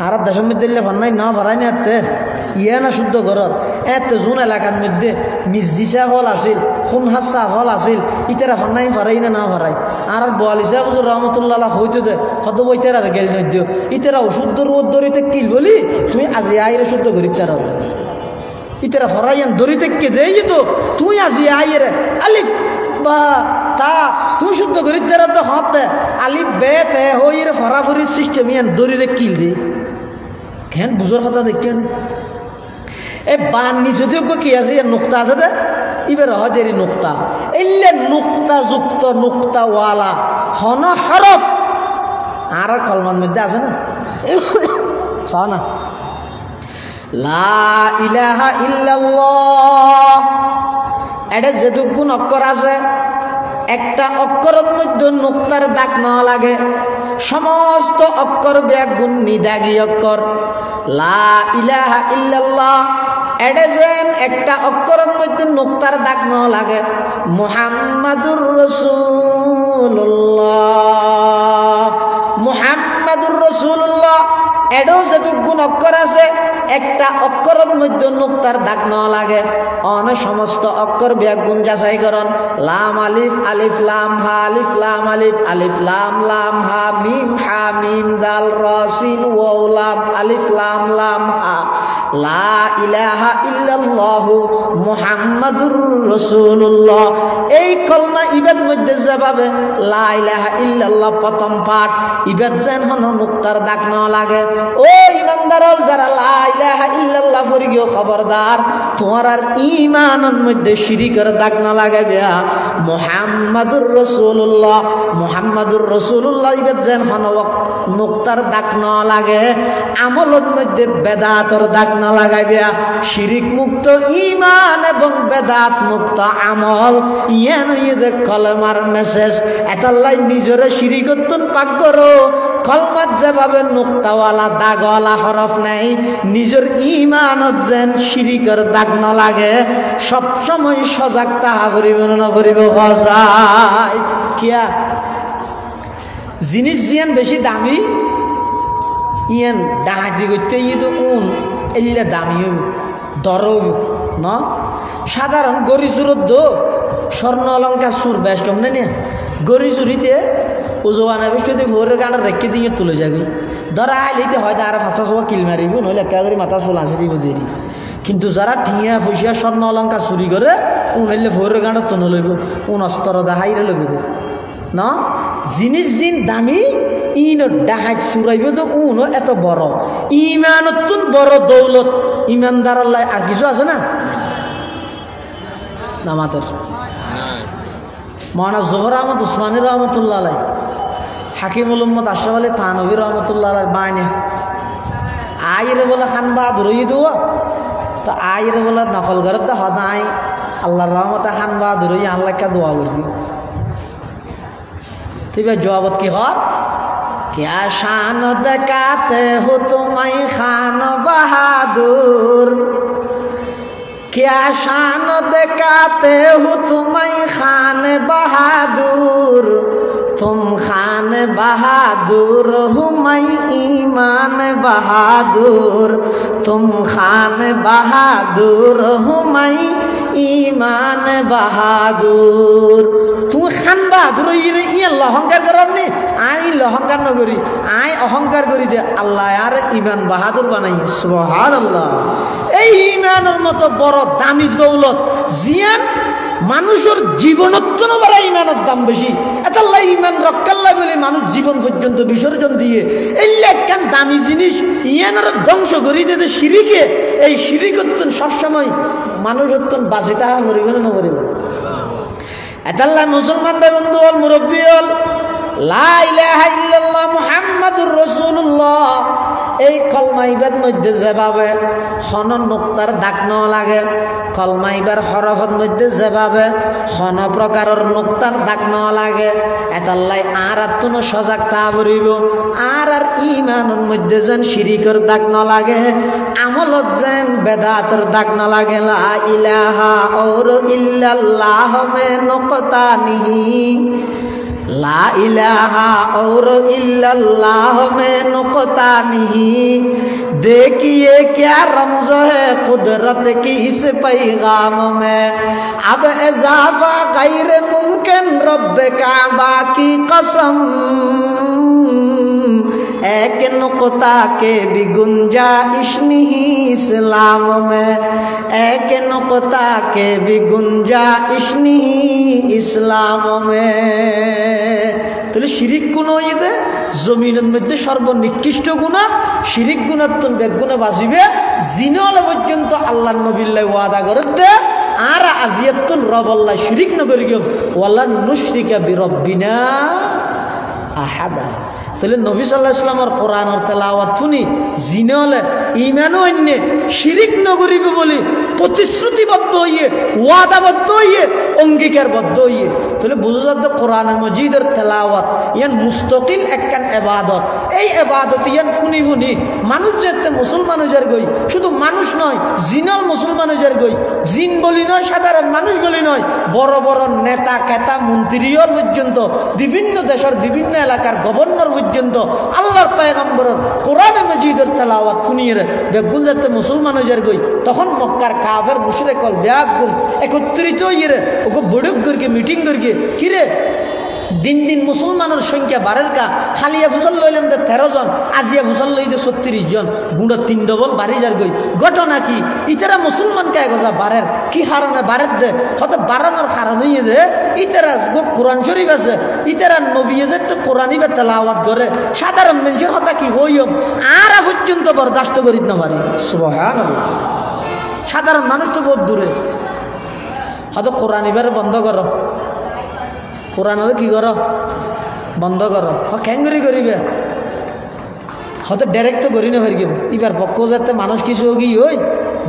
[SPEAKER 1] আর দেশের মধ্যে নাই না ভরাই না এতে ইয়ে না শুদ্ধ ঘরের এতে জোন এলাকার মধ্যে মিসজিসা ফল আসিল খুন হাসা ফল আসিল ইতারা ফন্নাই ভরাই না ভরাই আর বোয়ালিশা বছর রহমতুল্লাহ হইতে দে হত বইতারা গেল নদ্য ইতারা ওষুধ রোদ ধরিতে কিল বলি তুমি আজি আইরে শুদ্ধ করি তারা ইতারা ফরাইয়ান দড়ি থেকে দেই তো তুই আজি আইয়ের আলিফ বা তা তুই শুদ্ধ করি তারা তো হতে আলিফ বে তে হইরে ফরাফরির সিস্টেম ইয়ান দড়িরে কিল দে কেন বুঝোর কথা দেখেন এ বান নিচেও কি আছে নোক্তা আছে দে এবার হয় দেরি নোক্তা এলে নোক্তা যুক্ত নোক্তাওয়ালা হন হরফ আর কলমার মধ্যে আছে না না লা ইলাহা ইল্লাল্লাহ এটা যেটুকুন অক্ষর আছে একটা অক্ষরের মধ্যে নোক্তার দাগ না লাগে সমস্ত অক্ষর ব্যাগুণ নিদাগী অক্ষর লা ইলাহা ইল্লাল্লাহ এটা যেন একটা অক্ষরের মধ্যে নোক্তার দাগ না লাগে মুহাম্মাদুর রাসূলুল্লাহ মুহাম্মাদুর রাসূলুল্লাহ এটাও যেটুকুন অক্ষর আছে একটা অক্ষরের মধ্যে নোক্তার দাগ না লাগে অনেক সমস্ত অক্ষর ব্যাগুণ যাচাই করন লাম আলিফ আলিফ লাম হা আলিফ লাম আলিফ আলিফ লাম লাম হা মিম দাল র সিন ওয়াও লাম আলিফ লাম লাম হা লা ইলাহা ইল্লাল্লাহু মুহাম্মাদুর রাসূলুল্লাহ এই কলমা ইবাদ মধ্যে যেভাবে লা ইলাহা ইল্লাল্লাহ প্রথম পাঠ ইবাদ যেন হন নোক্তার দাগ না লাগে ও ইমানদারল যারা লা ইলাহা ইল্লাল্লাহ পড়ি গিয়ে খবরদার তোমার আর ঈমানের মধ্যে শিরকের দাগ না লাগাবে মুহাম্মাদুর রাসূলুল্লাহ মুহাম্মাদুর রাসূলুল্লাহ ইবাদ যেন হন নোক্তার দাগ না লাগে আমলের মধ্যে বেদাতের দাগ না লাগাবে শিরিক মুক্ত ঈমান এবং বেদাত মুক্ত আমল ইয়ান ইয়ে কলমার মেসেজ এতাল্লাই নিজরে শিরিকতুন পাক করো কলমাত যেভাবে নোক্তাওয়ালা দাগওয়ালা হরফ নাই নিজের ঈমানত যেন শিরিকের দাগ না লাগে সব সময় সজাগ তাহা করিব না করিব হজায় কিয়া জিনিস জিয়ান বেশি দামি ইয়ান ডাহাতি করতে ইয়ে তো এলিলে দামিও দরও না সাধারণ গরি চুরত দো স্বর্ণ অলঙ্কার সুর বেশ কম না নিয়ে গরি চুরিতে উজোয়ানা বেশি ভোরের গাড়া রেখে দিয়ে তুলে যাবে ধরা আইলিতে হয়তো আর 500 কিল মারিব নইলে একা করে মাথা চুল আসে দিব দেরি কিন্তু যারা ঠিয়া ফুসিয়া স্বর্ণ অলঙ্কার চুরি করে উনাইলে ভোরের গাড়া তো নলইব অস্ত্র দেখাইরে লইব না জিনিস জিন দামি ইন ডাহাত চুরাইব তো এত বড় ইমানত বড় দৌলত ইমানদার আল্লাহ আর কিছু আছে না নামাতের মাওলানা জোহর আহমদ উসমানী রহমতুল্লাহ আলাই হাকিমুল উম্মত আশরাফ আলী থানভী রহমতুল্লাহ আলাই বায়নে আইরে বলে খান বাহাদুর দেব তো আইরে বলে নকল ঘর তো সদায় আল্লাহর রহমতে খান বাহাদুর আল্লাহকে দোয়া করবি তুই জবাবত কি হর क्या शान दिखाते हो तुम्हें खान बहादुर क्या शान दिखाते हो तुम्हें खान बहादुर तुम खान बहादुर हो मैं ईमान बहादुर तुम खान बहादुर हो मैं ईमान बहादुर तुम खान बहादुर ये अहंकार करनी आई अहंकार न करी आई अहंकार करी दे अल्लाह यार ईमान बहादुर बनाई सुबहानाल्लाह এই ঈমানের মতো বড় দামি দৌলত জিয়ান মানুষের জীবনত্তন বড় ঈমানের দাম বেশি এতাল্লাহ ঈমান রক্ষাল্লাহ বলে মানুষ জীবন পর্যন্ত বিসর্জন দিয়ে এইলা কেন দামি জিনিস ইয়ানের ধ্বংস করি দে শিরিকে এই শিরিকত্তন সবসময় মানুষত্তন বাঁচে তাহা মরিব না মরিব এতাল্লাহ মুসলমান ভাই বন্ধু হল মুরব্বী হল লা ইলাহা ইল্লাল্লাহ মুহাম্মাদুর রাসূলুল্লাহ এই কলমা ইবার মধ্যে যেভাবে খন নোক্তার দাগ ন লাগে কলমা ইবার হরফের মধ্যে যেভাবে খন প্রকারের নোক্তার দাগ ন লাগে এতাল্লাই আর তুনো সজাগ তা বরিব আর ঈমানের মধ্যে যেন শিরিকের দাগ ন লাগে আমলত যেন বেদাতের দাগ ন লাগে লা ইলাহা और ইল্লাল্লাহ মে নোক্তা নিহি ला इलाहा और इल्लल्लाह में नुक्ता नहीं देखिए क्या रमज़ है कुदरत की इस पैगाम में अब इजाफा गैर मुमकिन रब काबा की कसम एक नुक्ता के भी गुंजाइश नहीं इस्लाम में, एक नुक्ता के भी गुंजाइश नहीं इस्लाम में। তাহলে শিরিক গুণ হইতে জমিনের মধ্যে সর্বনিকৃষ্ট গুণা, শিরিক গুণাত্তন বেগুনে বাঁচিবে জিনলে পর্যন্ত আল্লাহ নবিল্লাহ ওয়াদা করতে আর আজিয়াত্তন রব আল্লাহ শিরিক নগরী ওয়াল্লাহ নুশরিকা বিরব্বিনা আহাদা। তাহলে নবী সাল্লাল্লাহু আলাইহি ওয়াসাল্লামের কোরআনের তেলাওয়াত শুনি জিনলে ঈমানও অন্য শিরিক নগরিবে বলি প্রতিশ্রুতিবদ্ধ হইয়ে ওয়াদাবদ্ধ হইয়ে অঙ্গীকারবদ্ধ হইয়ে। তাহলে বুঝা যাচ্ছে কোরআন মজিদের তেলাওয়াত ইয়ান মুস্তাকিল একখান ইবাদত। এই ইবাদত ইয়ান শুনি শুনি মানুষ যেতে মুসলমান হয়ে গই, শুধু মানুষ নয় জিনল মুসলমান হয়ে গই। জিন বলি নয়, সাধারণ মানুষ বলি নয়, বড় বড় নেতা কেতা মন্ত্রীও পর্যন্ত, বিভিন্ন দেশের বিভিন্ন এলাকার গভর্নর পর্যন্ত আল্লাহর পয়গম্বরের কোরআন মজিদের তেলাওয়াত শুনিয়ে বেগুন যাতে মুসলমান হয়ে গই। তখন মক্কার কাফের মুশরিক হল ব্যাগুন একত্রিত হইয়ে ওকে বড়ক গরিকে মিটিং করিকে কিরে দিন দিন মুসলমানের সংখ্যা বাড়ের কা, খালিয়া ফুসল লইলাম 13 জন, আজিয়া ফুসল লইতে 36 জন, গুঁড়ো 3 ডবল বাড়ি যার গই। ঘটনা কি ইতারা মুসলমান কে গজা বাড়ের কি কারণে বাড়ের দে হয়তো বাড়ানোর কারণ হইয়ে দে ইতারা কোরআন শরীফ আছে, ইতারা নবী যে তো কোরআনই বা তেলাওয়াত করে সাধারণ মানুষের কথা কি হইম আর পর্যন্ত বরদাস্ত করিত না পারি। সুবহানাল্লাহ, সাধারণ মানুষ তো বহুত দূরে। হয়তো কোরআন এবারে বন্ধ করো, কোরআনের কি করো বন্ধ করো, ক্যাঙ্গুরি করিবে হয়তো ডাইরেক্ট তো করি না ফের গেম এবার পক্ষ যাতে মানুষ কিছু কি ওই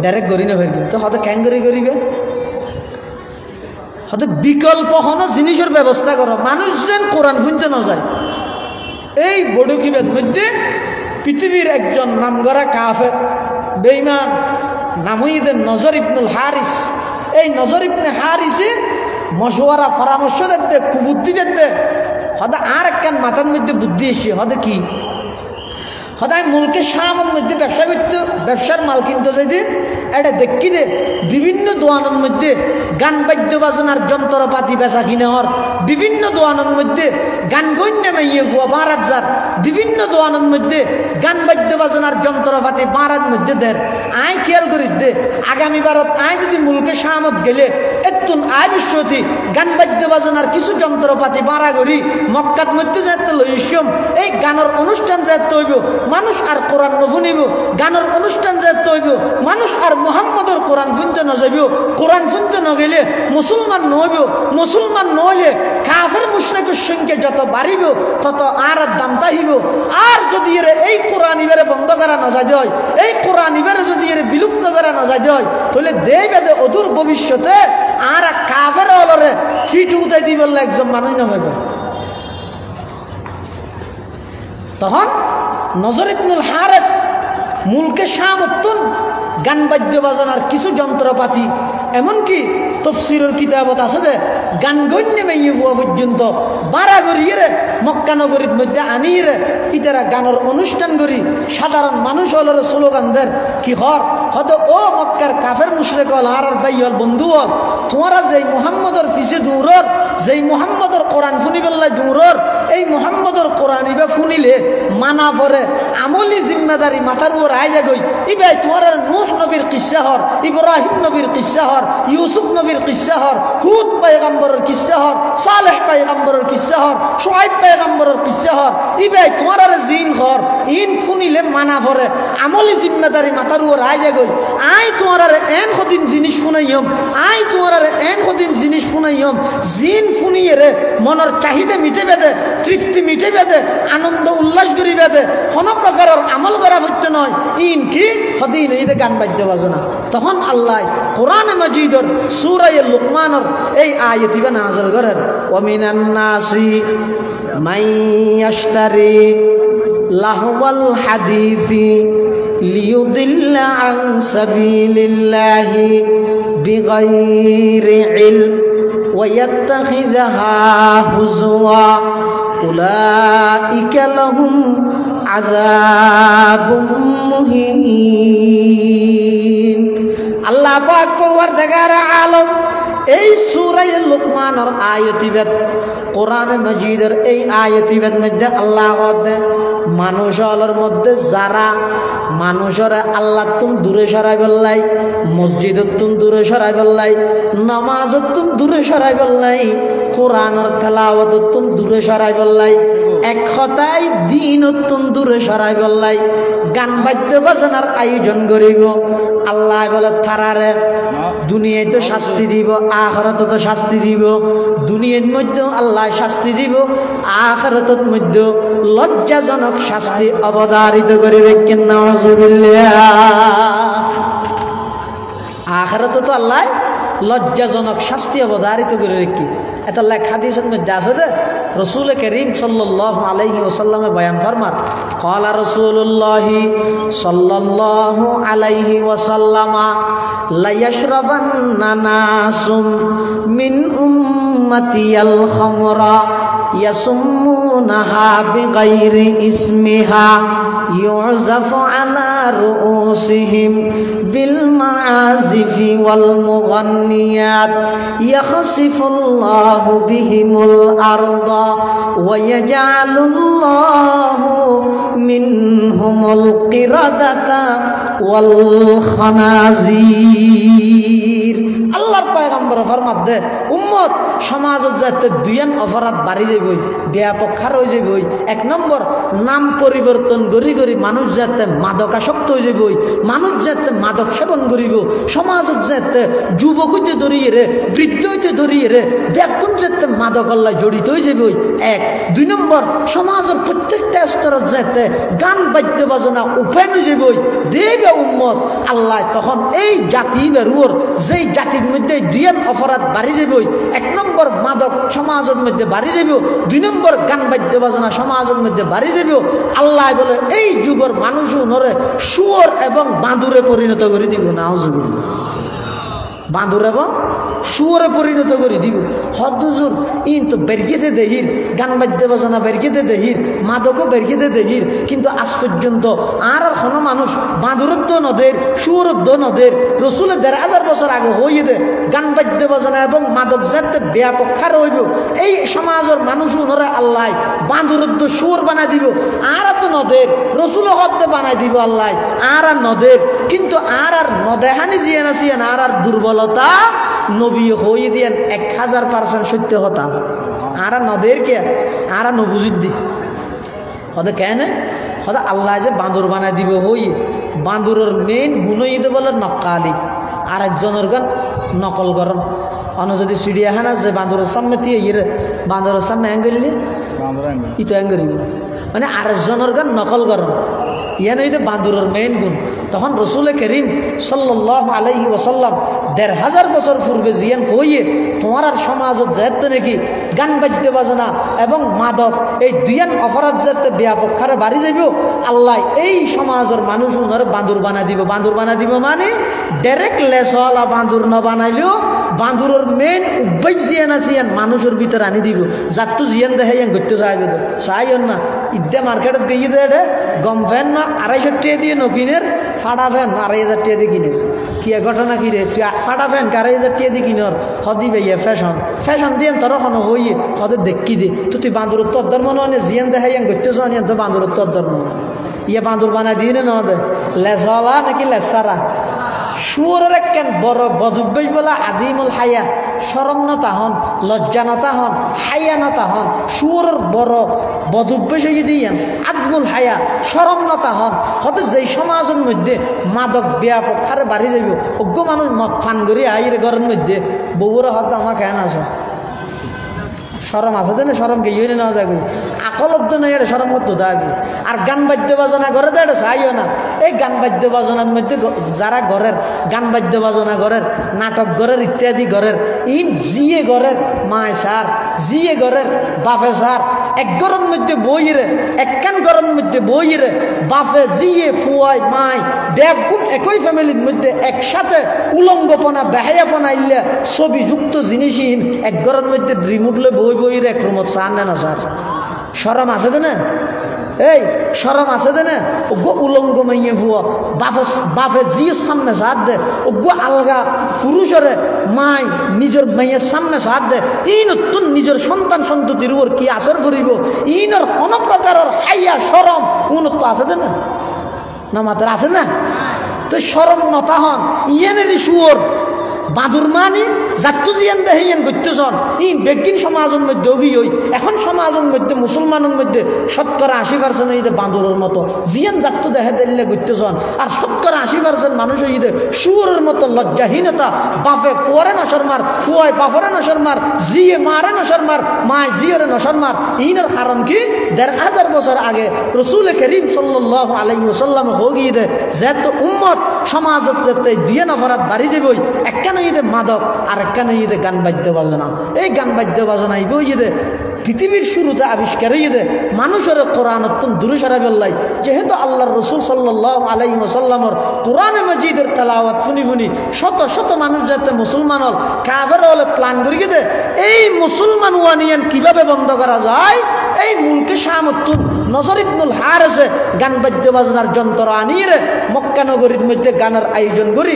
[SPEAKER 1] ডাইরেক্ট করি না ফের গেম তো হয়তো ক্যাঙ্গুরি করিবে। হয়তো বিকল্প কোনো জিনিসের ব্যবস্থা করো, মানুষ যেন কোরআন শুনতে না যায়। এই বড়কিবের মধ্যে পৃথিবীর একজন নামগড়া কাফের বেঈমান নাম হইতে নজর ইবনুল হারিস। এই নজর ইবনে হারিসে মশওয়ারা পরামর্শ দিতে কুবুদ্ধি দিতে হয়তো আর একখান মাথার মধ্যে বুদ্ধি এসে হয়তো কি সদায় মুলকে শামের মধ্যে ব্যবসা করতে, ব্যবসার মাল কিনতে চাইতে এটা দেখি দে বিভিন্ন দোকানের মধ্যে গান বাদ্য বাজনার যন্ত্রপাতি বেচা কিনে হর, বিভিন্ন দোকানের মধ্যে গান গণ্যে মাইয়ে ফুয়া 12,000, বিভিন্ন দোকানের মধ্যে গান বাদ্য বাজনার যন্ত্রপাতি 12,000 মধ্যে দেন। আয় খেয়াল করি দে আগামী বারত আয় যদি মুলকে শামত গেলে এতুন আয় বিশ্বতি গান বাদ্য বাজনার কিছু যন্ত্রপাতি 12 করি মক্কার মধ্যে যাতে লইসম এই গানের অনুষ্ঠান যাতে হইব, মানুষ আর কোরআন নশুনিব, গানের অনুষ্ঠান যাতে হইব, মানুষ আর মুহাম্মদর কোরআন শুনতে না যাইব, কোরআন শুনতে না গেলে মুসলমান নহইব, মুসলমান নহলে কাফের মুশরিকের সংখ্যা যত বাড়িব তত আর দামটা হইব। আর যদি এর এই কোরআন ইবারে বন্ধ করা না যায় হয়, এই কোরআন ইবারে যদি এর বিলুপ্ত করা না যায় হয়, তাহলে দেবে অদূর ভবিষ্যতে আর কাফের অলরে ফিট উঠাই দিব একজন মানুষ না হইব। তখন নজর ইবনুল হারিস মুলকে শামতুন গান বাদ্য বাজনার কিছু যন্ত্রপাতি এমনকি তফসিরের কিতাবত আছে যে গান গণ্যে মেয়ে হওয়া পর্যন্ত 12 করিয়ে মক্কা নগরীর মধ্যে আনিয়ে ইতারা গানের অনুষ্ঠান করি সাধারণ মানুষ হলের স্লোগানদের কি হর হয়তো ও মক্কার কাফের মুশরিক হল আর ভাই হল বন্ধু হল তোমারা যেই মুহাম্মদর পিছে দৌড়র, যেই মুহাম্মদর কোরআন শুনি পেলাই দৌড়র, এই মুহাম্মদর কোরআন ইবা শুনিলে মানা পরে আমলি জিম্মাদারি মাথার উপর আয় যাগই ইবাই তোমার নূহ নবীর কিসসা হর, ইব্রাহিম নবীর কিসসা হর, ইউসুফ নবীর কিসসা হর, হুদ পয়গম্বরের কিসসা হর, সালেহ পয়গম্বরের কিসসা হর, শুআইব পয়গম্বরের কিসসা হর, ইবাই তোমার জিন হর ইন শুনিলে মানা পরে আমলি জিম্মাদারি মাথার উপর আয় যাগই আয় তোমার এন কদিন জিনিস শুনাইম, আয় তোমার এন কদিন জিনিস শুনাইম জিন শুনিয়ে রে মনের চাহিদা মিটে বেদে, তৃপ্তি মিটে বেদে, আনন্দ উল্লাস করি বেদে, কোনো প্রকারের আমল করা হইতে নয় ইন কি হদিন এই গান বাদ্য বাজনা। তখন আল্লাহ কোরআন মাজিদের সূরা লুকমানের এই আয়াতিবা নাযিল করেন ওয়া মিনান নাসি মান ইয়াশতারি লাহওয়াল হাদিসি লিয়ুদিল্লা আন সাবিলিল্লাহি বিগাইরি ইলম ওয়া ইয়াত্তাখিযাহা হুজওয়া উলাইকা লাহুম আযাবুম মুহিন। আল্লাহ পাক পরওয়ারদিগার আলম এই সূরা লুকমানের আয়াতিবাদ কোরআন মাজিদের এই আয়াতিবাদ মধ্যে আল্লাহ মানুষ হলের মধ্যে যারা মানুষের আল্লাহ তুম দূরে সরাই বললাই, মসজিদত তুম দূরে সরাই বললাই, নামাজত তুম দূরে সরাই বললাই, কোরআনের তেলাওয়াতত তুম দূরে সরাই বললাই, এক কথায় দিনত তুম দূরে সরাই বললাই, গান বাদ্য বাজনার আয়োজন করিব। আল্লাহ বলে তারারে দুনিয়ায় তো শাস্তি দিব, আখিরাতে তো শাস্তি দিব। দুনিয়ার মধ্যে আল্লাহ শাস্তি দিব, আখিরাতের মধ্যে লজ্জাজনক শাস্তি অবধারিত করিবে। নাউযুবিল্লাহ। আখিরাতে তো আল্লাহ লজ্জাজনক শাস্তি অবধারিত করে রেখি। এটা লেখা হাদিসের মধ্যে আছে যে রসুল করিম সাল্লাল্লাহু আলাইহি ওয়াসাল্লামে বয়ান ফরমান, ক্বালা রাসূলুল্লাহি সাল্লাল্লাহু আলাইহি ওয়াসাল্লামা লা ইয়াশরাবান্না নাসুম মিন উম্মাতিয়াল খামরা ইয়াসুম্মুনাহা বিগাইরি ইসমিহা ইউযাফু আলা রুউসিহিম বিল মাআজিফি ওয়াল মুগান্নিয়াত ইয়াখসিফুল্লাহু বিহিমুল আরদা ওয়া ইয়াজআলুল্লাহু মিনহুমুল কিরাদাতা ওয়াল খানাজির। আল্লাহর পয়গম্বর ফরমাত দে উম্মত সমাজত যাতে দুইয়ান অপরাধ বাড়ি যাবই, ব্যাপক খার হয়ে যাবই। এক নম্বর, নাম পরিবর্তন করি করি মানুষ যাতে মাদকাসক্ত হয়ে যাবই, মানুষ যাতে মাদক সেবন করিব। সমাজত যাতে যুবক হইতে ধরিয়ে রে, বৃদ্ধ হইতে ধরিয়ে রে, ব্যাকুণ যাতে মাদক আল্লাহ জড়িত হয়ে যাবই। এক। দুই নম্বর, সমাজের প্রত্যেকটা স্তরত যাতে গান বাদ্য বাজনা উপায় হয়ে যাবই দেবে উম্মত। আল্লাহ তখন এই জাতি বেরুয়ার যেই জাতির মধ্যে দুইয়ান অপরাধ বাড়ি যাবই। এক নম্বর, মাদক সমাজের মধ্যে বাড়ি যাব। দুই নম্বর, গান বাদ্য বাজনা সমাজের মধ্যে বাড়ি যাব। আল্লাহ বলে এই যুগের মানুষও নরে শুয়োর এবং বাঁদুরে পরিণত করে দিব। নাউযুবিল্লাহ। বাঁদুর এবং শুয়োরে পরিণত করে দিব। হদ্দুজুর ইন তো বেরগেতে দেহির, গান বাদ্য বাজনা বেরগেতে দেহির, মাদকও বেরগেতে দেহির, কিন্তু আজ পর্যন্ত আর কোনো মানুষ বাঁদুরদ্দ নদের, শুয়োরদ্দ নদের। রসুলের ১,৫০০ বছর আগে হইয়ে দে গান বাদ্য বাজনা এবং মাদক যাতে ব্যাপক খার হইব। এই সমাজের মানুষ ওনারা আল্লাহ বাঁদুরদ্দ শুয়োর বানাই দিব। আর তো নদের রসুল হদ্দে বানাই দিব আল্লাহ, আর নদের। কিন্তু আর নদেহানি জিয়ান আসিয়ান আর দুর্বলতা নবী হয়ে দিয়েন ১,০০০% সত্য হতা। আর নদের কে আর নবুজুদ্দি হতে কেন হতে আল্লাহ যে বাঁদর বানাই দিব হই। বাঁদরের মেইন গুণ ইতে বলে নকালি, আর একজনের গান নকল গরম। অন্য যদি চিড়িয়াখানা যে বাঁদরের সামনে দিয়ে ইয়ে বাঁদরের সামনে অ্যাঙ্গেলি ইতো অ্যাঙ্গেলি মানে আরেকজনের গান নকল গরম। ইয়ান হইতে বাঁদরের মেইন গুণ। তখন রসুল করিম সাল্লাল্লাহু আলাইহি ওয়াসাল্লাম ১,৫০০ বছর পূর্বে জিয়ান হইয়ে তোমার আর সমাজত যেতে নাকি গান বাদ্য বাজনা এবং মাদক এই দুইয়ান অপরাধ যাতে ব্যাপক হারে বাড়ি যাইব। আল্লাহ এই সমাজের মানুষ ওনার বাঁদর বানা দিব। বাঁদর বানা দিব মানে ডাইরেক্ট লেসওয়ালা বাঁদর ন বানাইলেও বাঁদরের মেইন উপায় জিয়ান আছে মানুষের ভিতরে আনি দিব। যার তো জিয়ান দেখে করতে চাইবে তো চাইন না। ইদ্যা মার্কেটে দিয়ে দেয় গম ফ্যান না ২৫০ টাকা দিয়ে নকিনের, ফাটা ফ্যান ২৫০০ টাকা দিয়ে কিনে। কি ঘটনা কি রে তুই ফাটা ফ্যান ২৫০০ টাকা দিয়ে কিনর হদি ভাইয়া ফ্যাশন ফ্যাশন দিয়ে তোর এখনো হইয়ে হতে দেখি দে তো তুই বাঁদর তোর ধর্ম নয় জিয়ান দেখাই করতে চান তো বাঁদর তোর ধর্ম ইয়ে বাঁদর বানাই দিয়ে ন দে লেসওয়ালা নাকি লেসারা। শুয়োরের কেন বড় বদভ্যাস বলা আদিমুল হায়া, শরম নতা হন, লজ্জা নতা হন, হায়া নতা হন। শুয়োরের বড় বদভ্যাস হয়ে দিয়েন আদমুল হায়া, শরম নতা হন। হয়তো যেই সমাজের মধ্যে মাদক ব্যাপক হারে বাড়ি যাইব অজ্ঞ মানুষ মদ ফান করি আইরে ঘরের মধ্যে বউরা হয়তো আমার কেন আস শরম আছে দেন শরম কে ইয়ে নেওয়া যায় আকলব্ধ নয় এটা শরম করতে থাকবে। আর গান বাদ্য বাজনা করে তো এটা চাইও না। এই গান বাদ্য বাজনার মধ্যে যারা ঘরের গান বাদ্য বাজনা ঘরের নাটক ঘরের ইত্যাদি ঘরের ইন জিয়ে ঘরের মায় সার জিয়ে ঘরের বাপে সার এক ঘরের মধ্যে বইরে একখান ঘরের মধ্যে বইরে বাপে জিয়ে ফুয়াই মায় ব্যাগুন একই ফ্যামিলির মধ্যে একসাথে উলঙ্গপনা বেহায়াপনা ইল্লা ছবি যুক্ত জিনিসহীন এক ঘরের মধ্যে রিমোটলে বই বইরে এক রুমত সার নেন স্যার শরম আছে তো না এই শরম আছে দে না ওগো উলঙ্গ মাইয়ে ভুয়া বাপে জিয়ের সামনে সাথ দে ওগো আলগা পুরুষরে মাই নিজের মেয়ের সামনে সাথ দে ই নতুন নিজের সন্তান সন্ততির উপর কি আসর করিব ইনর কোন প্রকারের হাইয়া শরম উন্নত আছে দে না মাত্র আছে না তো শরম নতা হন ইয়েনেরই সুয়র বাদুর মানি যাত্তু জিয়ান দে হিয়ান করতেছন ই বেগিন সমাজের মধ্যে অগি হই এখন সমাজের মধ্যে মুসলমানের মধ্যে 80% এই বাঁদরের মতো জিয়ান যাত্তু দেখে দিলে করতেছন আর 80% মানুষ এই সুরের মতো লজ্জাহীনতা বাপে ফুয়ারে নসর মার ফুয়ায় বাপরে নসর মার জিয়ে মারে নসর মার মায় জিয়রে নসর মার ইনের কারণ কি 1500 বছর আগে রসুল করিম সাল্লাল্লাহু আলাইহি ওয়াসাল্লাম হগিয়ে দে যেত উম্মত সমাজত যেতে দুয়ে নফরাত বাড়ি যাবই একখানে ঈদে মাদক আর একখানে ঈদে গান বাদ্য বাজনা এই গান বাদ্য বাজনা ইবই ঈদে পৃথিবীর শুরুতে আবিষ্কার ঈদে মানুষের কোরআনতুন দূরে সরা বেল্লাই যেহেতু আল্লাহর রসুল সাল্লাল্লাহু আলাইহি ওয়াসাল্লামর কোরআনে মাজিদের তেলাওয়াত শুনি শুনি শত শত মানুষ যাতে মুসলমান হল কাফের হলে প্ল্যান করি দে এই মুসলমান ওয়ানিয়ান কিভাবে বন্ধ করা যায় এই মুলকে শামতুন নজর ইবনুল হারিসে গান বাদ্য বাজনার যন্ত্র আনিয়ে মক্কা নগরীর মধ্যে গানের আয়োজন করি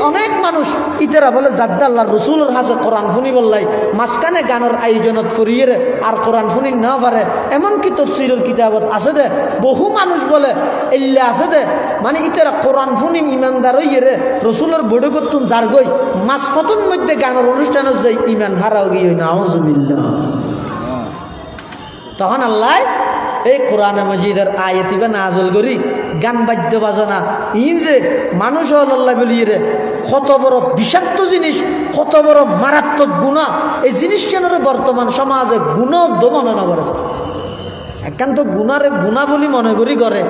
[SPEAKER 1] অনেক মানুষ ইতারা বলে জাদ্দা আল্লাহর রসুলের হাসে কোরআন শুনি বললাই মাঝখানে গানের আয়োজনত করিয়ে আর কোরআন শুনি না পারে এমনকি তফসিরের কিতাবত আছে দে বহু মানুষ বলে এল্লে আছে দে মানে ইতারা কোরআন শুনি ইমানদার হইয়ে রে রসুলের বড় করতুন যার গই মাঝপথের মধ্যে গানের অনুষ্ঠানত যাই ইমান হারাও গিয়ে নাউজুবিল্লাহ তখন আল্লাহ এই কোরআনে মজিদের আয়াতিবা নাজল করি গান বাদ্য বাজনা ইন যে মানুষ আল্লাহ বলিয়ে রে কত বড় বিষাক্ত জিনিস কত বড় মারাত্মক গুণা এই জিনিসটার বর্তমান সমাজে গুণ দমন না করে একান্ত গুণারে গুণা বলি মনে করি করে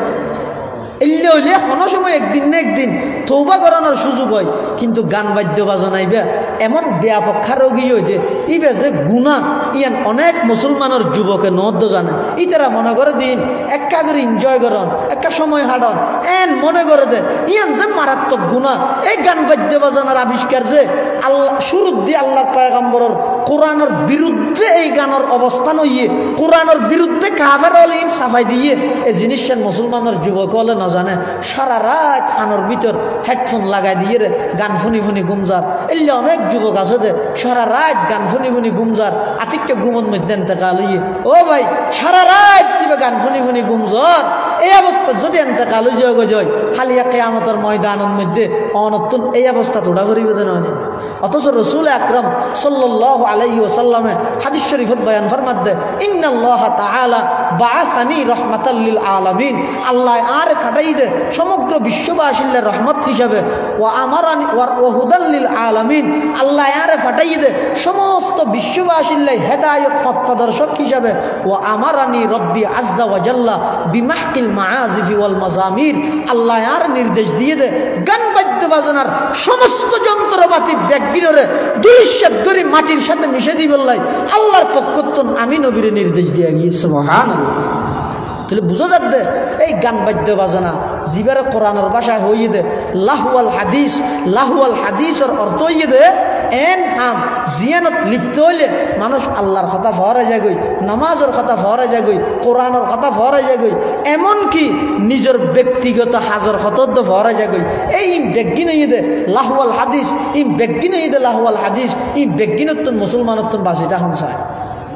[SPEAKER 1] এলে হইলে কোনো সময় একদিন না একদিন তৌবা করানোর সুযোগ হয় কিন্তু গান বাদ্য বাজনাইবে এমন ব্যাপক রোগী হইতে ইবে যে গুণা ইয়ান অনেক মুসলমানের যুবকে নদ্য জানে ইতারা মনে করে দিন একা করে এনজয় করন একটা সময় হাঁটন এন মনে করে দে ইয়ান যে মারাত্মক গুণা এই গান বাদ্য বাজনার আবিষ্কার যে আল্লাহ শুরুর দিয়ে আল্লাহর পয়গম্বরের কোরআনের বিরুদ্ধে এই গানের অবস্থান হইয়ে কোরআনের বিরুদ্ধে কাফের হলে সাফাই দিয়ে এই জিনিসটা মুসলমানের যুবক হলে না জানে সারা রাত কানের ভিতর হেডফোন লাগাই দিয়ে রে গান ফুনি ফুনি গুমজার এলে অনেক যুবক আছে যে সারা রাত গান ফুনি ফুনি গুমজার আতিককে গুমন মধ্যে এতেকাল হইয়ে ও ভাই সারা রাত জিবে গান ফুনি ফুনি গুমজার এই অবস্থা যদি এতেকাল হয়ে যায় হালিয়া কিয়ামতের ময়দানের মধ্যে অনতুন এই অবস্থা তোড়া করিবে না অথচ রসুল আকরাম সাল্লাল্লাহু আলাইহি ওয়াসাল্লামে হাদিস শরীফত বয়ান ফরমাত দে ইন্নাল্লাহ তাআলা বাআসানি রাহমাতাল লিল আলামিন আল্লাহ আর ফাটাই দে সমগ্র বিশ্ববাসীর রহমত হিসাবে ওয়া আমারানি ওয়া হুদাল লিল আলামিন আল্লাহ আর ফাটাই দে সমস্ত বিশ্ববাসীর হেদায়েত পথ প্রদর্শক হিসাবে ওয়া আমারানি রব্বি আজ্জা ওয়া জাল্লা বিমাহকিল মাআজিফ ওয়াল মাজামির আল্লাহ আর নির্দেশ দিয়ে দে গান বাদ্য বাজনার সমস্ত যন্ত্রপাতি ব্যাগবিরে দুইশত করে মাটির সাথে মিশে দিই বললাই আল্লাহর পক্ষতন আমি নবীর নির্দেশ দিয়ে গিয়ে সুবহানাল্লাহ তাহলে বুঝা যাচ্ছে এই গান বাদ্য বাজনা জিবারে কোরআনের ভাষায় হইয়ে দে লাহওয়াল হাদিসের অর্থ হইয়ে দে এন হাম জিয়ানত লিপ্ত হইলে মানুষ আল্লাহর কথা ফহরা যায় গই নামাজের কথা ফহরা যায় গই কোরআনের কথা ফহরা যায় গই এমনকি নিজের ব্যক্তিগত হাজর হতদ্দ ফহরা যায় গই এই বেগিন হইয়ে দে লাহওয়াল হাদিস বেগিন হইয়ে দে লাহওয়াল হাদিস বেগিনত্তন মুসলমানত্তন বাসিটা হনসায়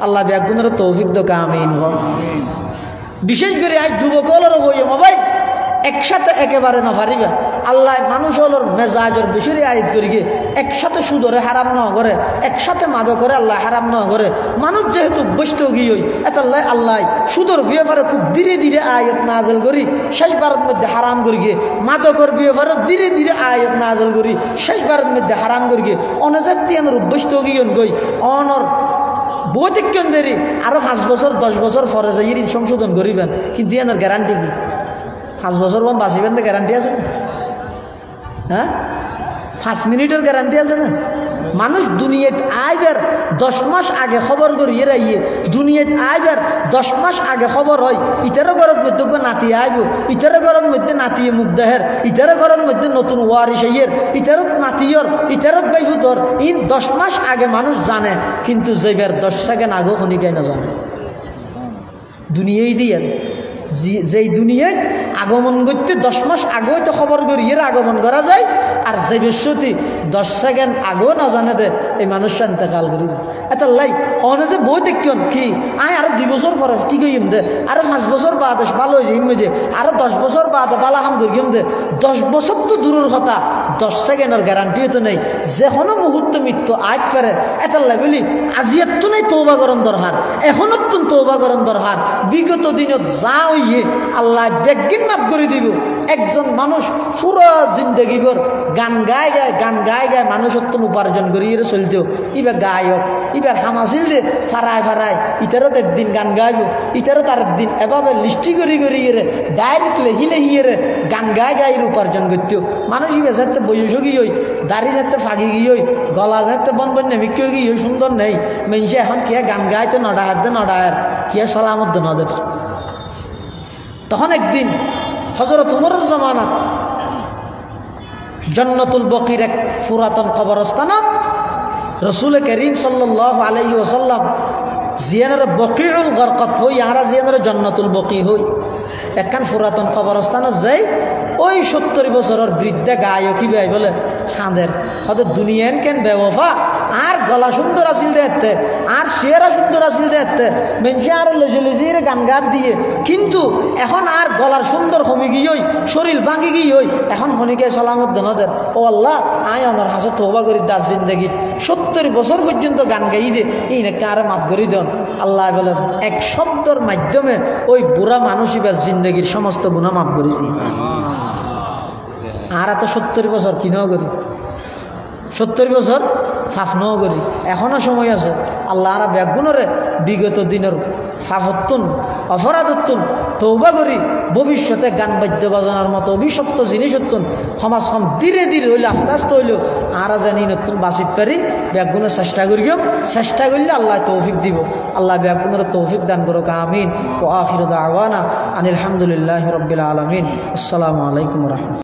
[SPEAKER 1] আল্লাহ বেগুনের তৌফিক দো কামিন বিশেষ করে আজ যুবকলের হইয়ে ভাই একসাথে একেবারে না পারিবা আল্লাহ মানুষ হলোর মেজাজের বেশি আয়াত করি গিয়ে একসাথে সুদরে হারাম না করে একসাথে মাদক করে আল্লাহ হারাম না করে মানুষ যেহেতু বসতে গিয়ে এতাল্লাহ আল্লাহ সুদর ব্যাপারে খুব ধীরে ধীরে আয়াত নাজেল করি শেষ বারের মধ্যে হারাম করি গিয়ে মাদকর ব্যাপারে ধীরে ধীরে আয়াত নাজেল করি শেষ বারের মধ্যে হারাম করি গিয়ে অনজাতিয়ানোর অভ্যস্ত গিয়ে গই অনর বৈতিক্ষণ দেরি আরো 5 বছর 10 বছর পরে যাই সংশোধন করিবেন কিন্তু এনার গ্যারান্টি কি 5 বছর পর বাঁচিবেন তো গ্যারান্টি আছে না হ্যাঁ 5 মিনিটের গ্যারান্টি আছে না মানুষ দুনিয়াত আইবার 10 মাস আগে খবর করিয়ে রাইয়ে দুনিয়াত আইবার 10 মাস আগে খবর হয় ইটারও ঘরের মধ্যে নাতি আইব ইটারও ঘরের মধ্যে নাতিয়ে মুখ দেহের ইটারও ঘরের মধ্যে নতুন ওয়ারিস আইয়ের ইটারত নাতিয়র ইটারত বাইফুতর 10 মাস আগে মানুষ জানে কিন্তু যেবার 10 সেকেন্ড আগে খনিকাই না জানে দুনিয়াই দিয়ে যেই দুনিয়ায় আগমন করতে 10 মাস আগেও তো খবর করি এর আগমন করা যায়, আর যে বৃহস্পতি 10 সেকেন্ড আগেও না জানে দে এই মানুষটা ইন্তেকাল করি এটা লাই অনে যে বই দেখুন কি আয় আরো 2 বছর পরে কি কইম দে, আরো 5 বছর বাদে ভালো হয়েছে ইম দে, আরো 10 বছর বাদে বালা হাম করিম দে। 10 বছর তো দূরের কথা, 10 সেকেন্ডের গ্যারান্টিও তো নেই, যে কোনো মুহূর্তে মৃত্যু আগ ফেরে এটা লাই বলি আজিয়ার তো নেই তৌবা করন দরকার, এখনো তো তৌবা করন দরকার। বিগত দিনত যা হইয়ে আল্লাহ বেগিন মাফ করে দিব। একজন মানুষ পুরো জিন্দগিভর গান গায় মানুষ অত্যন্ত উপার্জন করি চলতেও ইবার গায়ক ইবার হামাছিল দে ফারায় ইতারও একদিন গান গাইব, ইতারও তার একদিন এভাবে লিস্টি করি ডাইরেক্ট লেহিয়ে গান গায় উপার্জন করতেও মানুষ ইবার যাতে বয়স গিয়ে দাড়ি যাতে ফাঁকি গিয়ে গলা যাতে বন নেমিকে গিয়ে সুন্দর নেই মেনসে এখন কে গান গায় তো নডায়ার কে সালামত নদের। তখন একদিন হযরত উমরের জামানাত জান্নাতুল বকির এক পুরাতন কবরস্থান রাসূল করিম সাল্লাল্লাহু আলাইহি ওয়াসাল্লাম জিয়ানার বকিউল গরকত হই আরা জিয়ানার জান্নাতুল বকি হই একখান পুরাতন কবরস্থান যাই ওই 70 বছরের বৃদ্ধা গায়ক ভাই বলে খাঁদের হয়তো দুনিয়ান কেন বেওফা আর গলা সুন্দর আসিল দেখতে আর চেহারা সুন্দর আসিল দেখতে মেনসে আর লজে গান গান দিয়ে, কিন্তু এখন আর গলার সুন্দর কমে গিয়েই শরীর ভাঙি গিয়েই এখন হনিকে সালামত ধনদের ও আল্লাহ আয় অনার হাসে তওবা করি দাস জিন্দগি 70 বছর পর্যন্ত গান গাই দে এই নাকি আর মাফ করি দেন। আল্লাহ বলে এক শব্দর মাধ্যমে ওই বুড়া মানুষ এবার জিন্দগির সমস্ত গুনাহ মাফ করে দিই। আর এত 70 বছর কিনাও করি 70 বছর ফাফনাও করি এখনো সময় আছে। আল্লাহ আরা ব্যাগুণরে বিগত দিনের ফাফত্তুন অপরাধত্তুন তৌবা করি ভবিষ্যতে গান বাদ্য বাজনার মতো অভিশপ্ত জিনিস হতুন সমাজ ধীরে হইলে আস্তে হইলেও আরা জানি নতুন বাঁচিত পারি ব্যাগুণের চেষ্টা করলে আল্লাহ তৌফিক দিব। আল্লাহ ব্যাগুণের তৌফিক দান করুক আমিন। ও আখির দাওয়ানা আনিল হামদুলিল্লাহি রাব্বিল আলামিন। আসসালামু আলাইকুম ওয়া রাহমাতুল্লাহ।